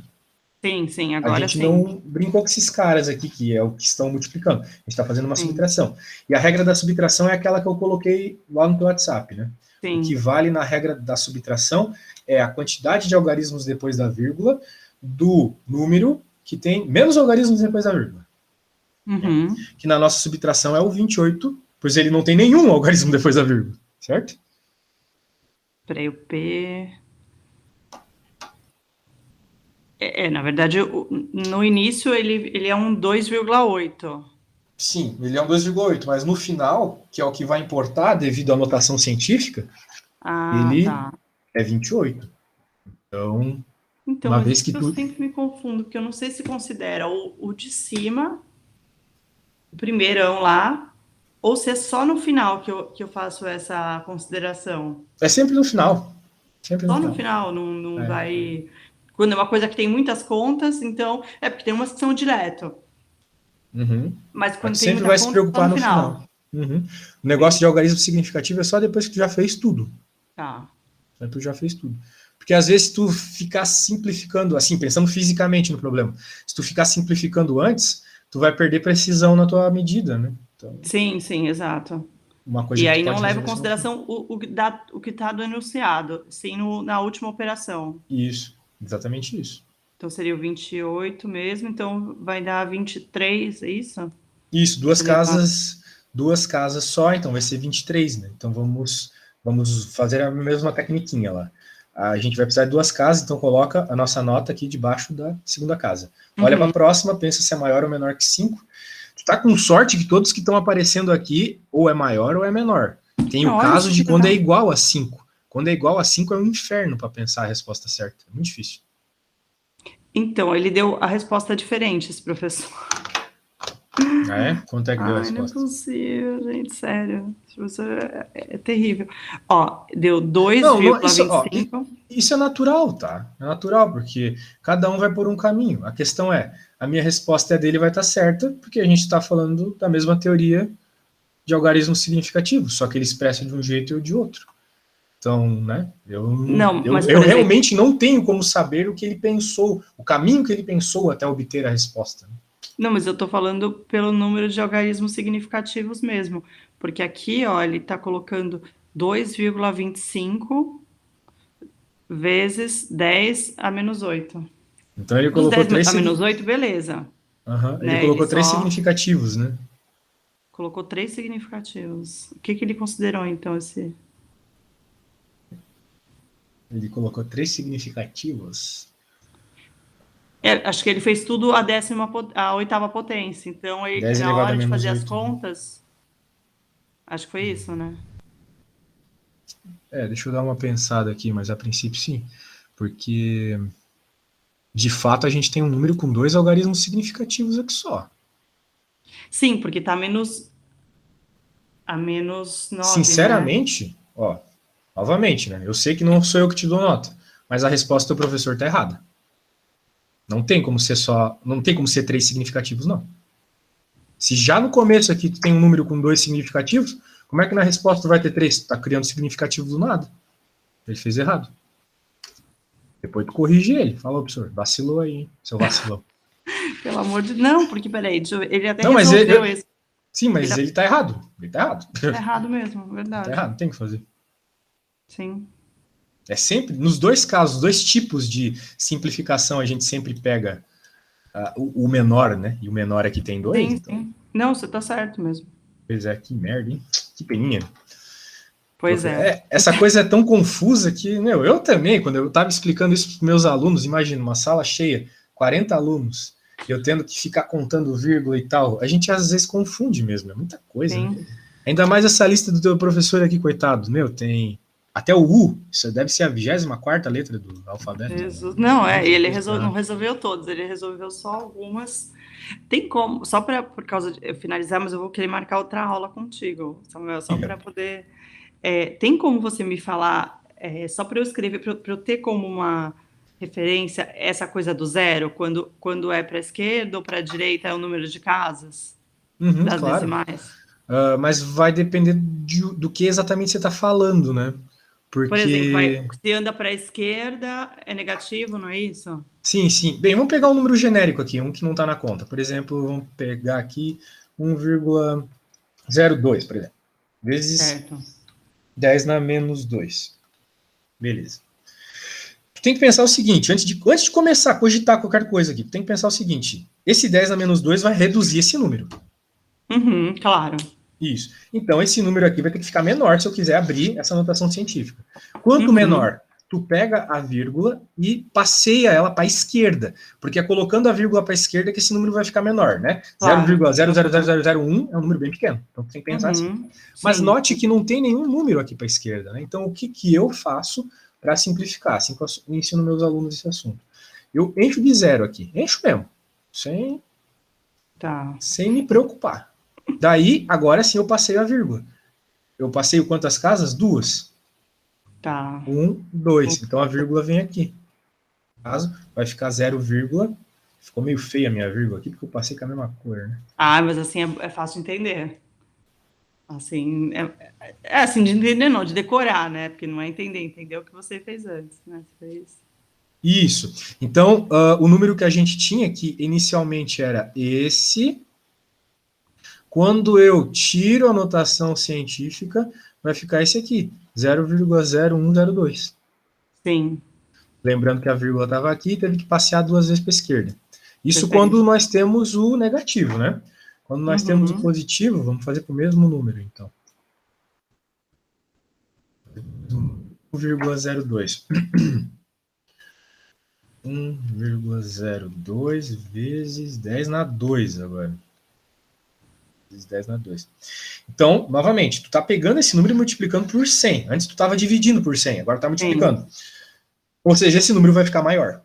[SPEAKER 2] sim,
[SPEAKER 1] A
[SPEAKER 2] agora
[SPEAKER 1] gente
[SPEAKER 2] sim.
[SPEAKER 1] não brincou com esses caras aqui, que é o que estão multiplicando. A gente está fazendo uma
[SPEAKER 2] Sim,
[SPEAKER 1] subtração. E a regra da subtração é aquela que eu coloquei lá no teu WhatsApp, né? O que
[SPEAKER 2] sim.
[SPEAKER 1] vale na regra da subtração é a quantidade de algarismos depois da vírgula do número que tem menos algarismos depois da vírgula. Né?
[SPEAKER 2] Uhum.
[SPEAKER 1] Que na nossa subtração é o 28, pois ele não tem nenhum algarismo depois da vírgula, certo?
[SPEAKER 2] Peraí, o P. Na verdade, no início ele é um 2,8.
[SPEAKER 1] Sim, ele é um 2,8, mas no final, que é o que vai importar devido à notação científica,
[SPEAKER 2] Ah,
[SPEAKER 1] ele
[SPEAKER 2] tá.
[SPEAKER 1] é 28. Então,
[SPEAKER 2] Então,
[SPEAKER 1] uma
[SPEAKER 2] mas
[SPEAKER 1] vez
[SPEAKER 2] isso
[SPEAKER 1] que
[SPEAKER 2] que eu
[SPEAKER 1] tu.
[SPEAKER 2] sempre me confundo, porque eu não sei se considera o de cima, o primeirão lá, ou se é só no final que eu faço essa consideração.
[SPEAKER 1] É sempre no final. Sempre no
[SPEAKER 2] Só no
[SPEAKER 1] final.
[SPEAKER 2] final, não
[SPEAKER 1] É.
[SPEAKER 2] vai. Quando é uma coisa que tem muitas contas, então. É porque tem umas que são direto.
[SPEAKER 1] Uhum.
[SPEAKER 2] Mas
[SPEAKER 1] A
[SPEAKER 2] quando
[SPEAKER 1] gente
[SPEAKER 2] tem
[SPEAKER 1] sempre
[SPEAKER 2] muita
[SPEAKER 1] vai se
[SPEAKER 2] conta, só
[SPEAKER 1] preocupar
[SPEAKER 2] no
[SPEAKER 1] no final.
[SPEAKER 2] final.
[SPEAKER 1] Uhum. O negócio de
[SPEAKER 2] Entendi.
[SPEAKER 1] algarismo significativo é só depois que tu já fez tudo.
[SPEAKER 2] Tá.
[SPEAKER 1] Aí tu já fez tudo. Porque às vezes tu ficar simplificando, assim, pensando fisicamente no problema, se tu ficar simplificando antes, tu vai perder precisão na tua medida, né? Então,
[SPEAKER 2] Sim, exato.
[SPEAKER 1] uma coisa
[SPEAKER 2] E
[SPEAKER 1] que tu
[SPEAKER 2] aí não
[SPEAKER 1] pode
[SPEAKER 2] leva em
[SPEAKER 1] resolver só no final.
[SPEAKER 2] consideração o que está do enunciado, sim na última operação.
[SPEAKER 1] Isso, exatamente isso.
[SPEAKER 2] Então seria o 28 mesmo, então vai dar 23, é isso?
[SPEAKER 1] Isso,
[SPEAKER 2] Se levar.
[SPEAKER 1] duas casas só, então vai ser 23, né? Então vamos fazer a mesma tecniquinha lá. A gente vai precisar de duas casas, então coloca a nossa nota aqui debaixo da segunda casa. Olha para a
[SPEAKER 2] Uhum.
[SPEAKER 1] próxima, pensa se é maior ou menor que 5. Tu tá com sorte que todos que estão aparecendo aqui ou é maior ou é menor. Tem o
[SPEAKER 2] Olha
[SPEAKER 1] caso
[SPEAKER 2] só
[SPEAKER 1] de
[SPEAKER 2] que
[SPEAKER 1] quando é
[SPEAKER 2] legal.
[SPEAKER 1] igual a 5. Quando é igual a 5 é um inferno para pensar a resposta certa. É muito difícil.
[SPEAKER 2] Então, ele deu a resposta diferente, esse professor.
[SPEAKER 1] Ah, é? Quanto é que deu a
[SPEAKER 2] Ai, não é
[SPEAKER 1] resposta?
[SPEAKER 2] possível, gente, sério. Esse professor é terrível. Ó, deu
[SPEAKER 1] Não, não,
[SPEAKER 2] dois
[SPEAKER 1] isso,
[SPEAKER 2] vírgula vinte
[SPEAKER 1] ó,
[SPEAKER 2] e cinco.
[SPEAKER 1] isso é natural, tá? É natural, porque cada um vai por um caminho. A questão é, a minha resposta e a dele vai estar certa, porque a gente está falando da mesma teoria de algarismo significativo, só que ele expressa de um jeito e eu de outro. Então, né,
[SPEAKER 2] Não, mas,
[SPEAKER 1] eu
[SPEAKER 2] por exemplo,
[SPEAKER 1] realmente não tenho como saber o que ele pensou, o caminho que ele pensou até obter a resposta.
[SPEAKER 2] não, mas eu tô falando pelo número de algarismos significativos mesmo. Porque aqui, ó, ele tá colocando 2,25 vezes 10 a menos 8.
[SPEAKER 1] Então ele
[SPEAKER 2] Dos
[SPEAKER 1] colocou
[SPEAKER 2] 10
[SPEAKER 1] três,
[SPEAKER 2] a menos 8, beleza.
[SPEAKER 1] ele
[SPEAKER 2] Né? Ele
[SPEAKER 1] colocou três
[SPEAKER 2] só
[SPEAKER 1] significativos, né?
[SPEAKER 2] colocou 3 significativos. O que que ele considerou, então, esse...
[SPEAKER 1] Ele colocou três significativos.
[SPEAKER 2] Acho que ele fez tudo a oitava potência. Então,
[SPEAKER 1] 10
[SPEAKER 2] na
[SPEAKER 1] elevado a
[SPEAKER 2] hora de
[SPEAKER 1] menos
[SPEAKER 2] fazer as
[SPEAKER 1] 8.
[SPEAKER 2] contas, acho que foi isso, né?
[SPEAKER 1] Deixa eu dar uma pensada aqui, mas a princípio sim. Porque, de fato, a gente tem um número com dois algarismos significativos aqui só.
[SPEAKER 2] Sim, porque tá a menos 9, né?
[SPEAKER 1] Sinceramente, ó, novamente, né? Eu sei que não sou eu que te dou nota, mas a resposta do professor tá errada. Não tem como ser só. Não tem como ser três significativos, não. Se já no começo aqui tu tem um número com dois significativos, como é que na resposta tu vai ter três? Tu tá criando significativo do nada. Ele fez errado. Depois tu corrige ele. Fala, professor, vacilou aí, hein? Seu vacilão.
[SPEAKER 2] Pelo amor de... Não, porque, peraí, ele até
[SPEAKER 1] Não, mas
[SPEAKER 2] resolveu isso.
[SPEAKER 1] sim,
[SPEAKER 2] Ele
[SPEAKER 1] mas ele tá errado. Ele tá errado.
[SPEAKER 2] tá errado mesmo,
[SPEAKER 1] Ele tá
[SPEAKER 2] verdade.
[SPEAKER 1] errado, não tem o que fazer.
[SPEAKER 2] Sim,
[SPEAKER 1] É sempre, nos dois casos, dois tipos de simplificação, a gente sempre pega o menor, né? E o menor aqui tem dois, então.
[SPEAKER 2] sim. Não, você tá certo mesmo.
[SPEAKER 1] Pois é, que merda, hein? Que peninha.
[SPEAKER 2] Pois é.
[SPEAKER 1] Essa coisa é tão confusa que, meu, eu também, quando eu estava explicando isso para meus alunos, imagina, uma sala cheia, 40 alunos, e eu tendo que ficar contando vírgula e tal, a gente às vezes confunde mesmo, é muita coisa, né?
[SPEAKER 2] Sim.
[SPEAKER 1] Ainda mais essa lista do teu professor aqui, coitado, meu, tem até o U, isso deve ser a 24ª letra do alfabeto.
[SPEAKER 2] Jesus. Não,
[SPEAKER 1] Muita
[SPEAKER 2] ele
[SPEAKER 1] coisa
[SPEAKER 2] não
[SPEAKER 1] pra...
[SPEAKER 2] resolveu todos, ele resolveu só algumas. Tem como, só para por causa de eu finalizar, mas eu vou querer marcar outra aula contigo, Samuel, só para poder. Tem como você me falar, só para eu escrever, para eu ter como uma referência, essa coisa do zero, quando é para a esquerda ou para a direita é o número de casas
[SPEAKER 1] Uhum,
[SPEAKER 2] das
[SPEAKER 1] claro.
[SPEAKER 2] decimais?
[SPEAKER 1] Mas vai depender do que exatamente você está falando, né?
[SPEAKER 2] Por exemplo,
[SPEAKER 1] porque...
[SPEAKER 2] se anda para a esquerda, é negativo, não é isso?
[SPEAKER 1] Sim, sim. Bem, vamos pegar um número genérico aqui, um que não está na conta. Por exemplo, vamos pegar aqui 1,02, por exemplo. Vezes
[SPEAKER 2] Certo.
[SPEAKER 1] 10 na menos 2. Beleza. Tu tem que pensar o seguinte, antes de começar a cogitar qualquer coisa aqui, tu tem que pensar o seguinte, esse 10 na menos 2 vai reduzir esse número.
[SPEAKER 2] Uhum, claro.
[SPEAKER 1] Isso. Então, esse número aqui vai ter que ficar menor se eu quiser abrir essa notação científica. Quanto menor, tu pega a vírgula e passeia ela para a esquerda, porque é colocando a vírgula para a esquerda que esse número vai ficar menor, né?
[SPEAKER 2] Claro.
[SPEAKER 1] 0,000001 é um número bem pequeno, então tu tem que pensar assim. Mas
[SPEAKER 2] Sim.
[SPEAKER 1] note que não tem nenhum número aqui para a esquerda, né? Então, o que eu faço para simplificar? Assim que eu ensino meus alunos esse assunto. Eu encho de zero aqui, encho mesmo, sem me preocupar. Daí, agora sim eu passei a vírgula. Eu passei quantas casas? 2.
[SPEAKER 2] Tá.
[SPEAKER 1] 1, 2. Então a vírgula vem aqui. No caso, vai ficar 0, ficou meio feia a minha vírgula aqui, porque eu passei com a mesma cor, né?
[SPEAKER 2] Ah, mas assim é fácil de entender. Assim, é assim, de entender não, de decorar, né? Porque não é entender o que você fez antes, né? Você fez...
[SPEAKER 1] Isso. Então, o número que a gente tinha aqui inicialmente era esse. Quando eu tiro a notação científica, vai ficar esse aqui, 0,0102.
[SPEAKER 2] Sim.
[SPEAKER 1] Lembrando que a vírgula estava aqui e teve que passear 2 vezes para a esquerda. Isso
[SPEAKER 2] Perfeito.
[SPEAKER 1] quando nós temos o negativo, né? Quando nós temos o positivo, vamos fazer com o mesmo número, então. 1,02. 1,02 vezes 10 na 2 agora. Vezes 10 na 2. Então, novamente, tu está pegando esse número e multiplicando por 100. Antes tu estava dividindo por 100, agora está multiplicando. Sim. Ou seja, esse número vai ficar maior.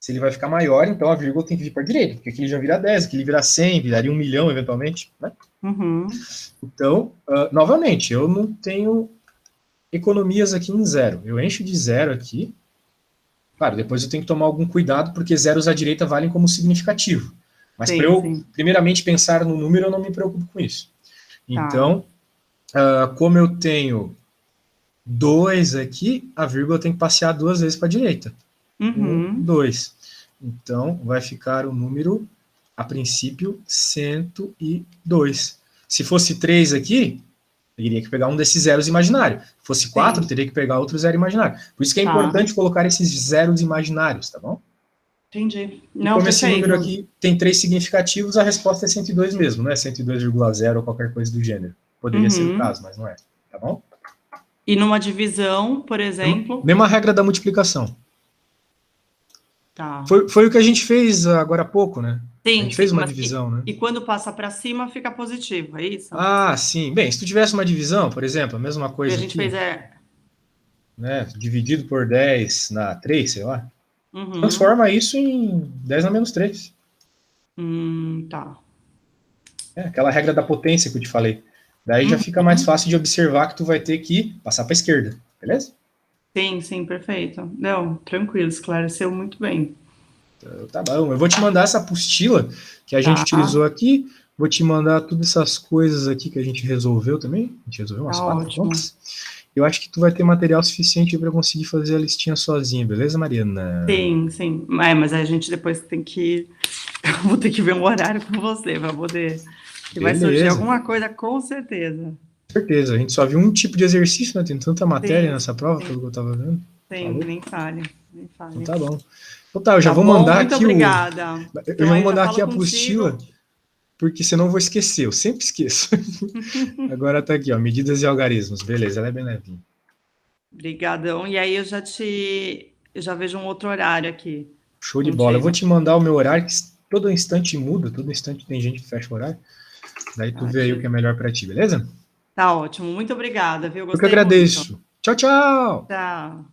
[SPEAKER 1] Se ele vai ficar maior, então a vírgula tem que vir para a direita, porque aqui ele já vira 10, aqui ele vira 100, viraria 1 milhão eventualmente. Né? Então, novamente, eu não tenho economias aqui em zero. Eu encho de zero aqui. Claro, depois eu tenho que tomar algum cuidado, porque zeros à direita valem como significativo. Mas para eu, primeiramente, pensar no número, eu não me preocupo com isso. Então, como eu tenho 2 aqui, a vírgula tem que passear 2 vezes para a direita. 1, 2. Então, vai ficar o número, a princípio, 102. Se fosse 3 aqui, eu teria que pegar um desses zeros imaginários. Se fosse 4, eu teria que pegar outro zero imaginário. Por isso que é importante colocar esses zeros imaginários, tá bom?
[SPEAKER 2] Entendi.
[SPEAKER 1] Não, como esse número aqui tem 3 significativos, a resposta é 102 mesmo, não é 102,0 ou qualquer coisa do gênero. Poderia ser o caso, mas não é, tá bom?
[SPEAKER 2] E numa divisão, por exemplo...
[SPEAKER 1] Mesma regra da multiplicação.
[SPEAKER 2] Tá.
[SPEAKER 1] Foi o que a gente fez agora há pouco, né?
[SPEAKER 2] Sim,
[SPEAKER 1] a gente fez uma divisão, né?
[SPEAKER 2] E quando passa para cima, fica positivo, é isso?
[SPEAKER 1] Ah, sim. Bem, se tu tivesse uma divisão, por exemplo, a mesma coisa aqui...
[SPEAKER 2] a gente fez
[SPEAKER 1] né, dividido por 10 na 3, sei lá. Transforma isso em 10 na menos 3.
[SPEAKER 2] Tá.
[SPEAKER 1] É aquela regra da potência que eu te falei. Daí já fica mais fácil de observar que tu vai ter que passar para a esquerda, beleza?
[SPEAKER 2] Sim, perfeito. Não, tranquilo, esclareceu muito bem.
[SPEAKER 1] Então, tá bom, eu vou te mandar essa apostila que a gente utilizou aqui, vou te mandar todas essas coisas aqui que a gente resolveu também, a gente resolveu umas 4 contas. Eu acho que tu vai ter material suficiente para conseguir fazer a listinha sozinha, beleza, Mariana?
[SPEAKER 2] Sim. Mas a gente depois tem que... Eu vou ter que ver um horário com você para poder... Que vai surgir alguma coisa, com certeza.
[SPEAKER 1] Certeza, a gente só viu um tipo de exercício, né? Tem tanta matéria nessa prova, pelo que eu tava vendo.
[SPEAKER 2] Sim, nem fale.
[SPEAKER 1] Então tá bom. Então tá, eu já vou mandar aqui
[SPEAKER 2] obrigada.
[SPEAKER 1] Eu vou mandar aqui a apostila, porque senão eu vou esquecer, eu sempre esqueço. Agora tá aqui, ó, medidas e algarismos. Beleza, ela é bem levinha.
[SPEAKER 2] Obrigadão. E aí eu já vejo um outro horário aqui.
[SPEAKER 1] Show de bola. Eu vou te mandar o meu horário, que todo instante muda, todo instante tem gente que fecha o horário. Daí tu vê aí o que é melhor para ti, beleza?
[SPEAKER 2] Tá ótimo. Muito obrigada, viu?
[SPEAKER 1] Eu que agradeço. Muito. Tchau, tchau!
[SPEAKER 2] Tchau.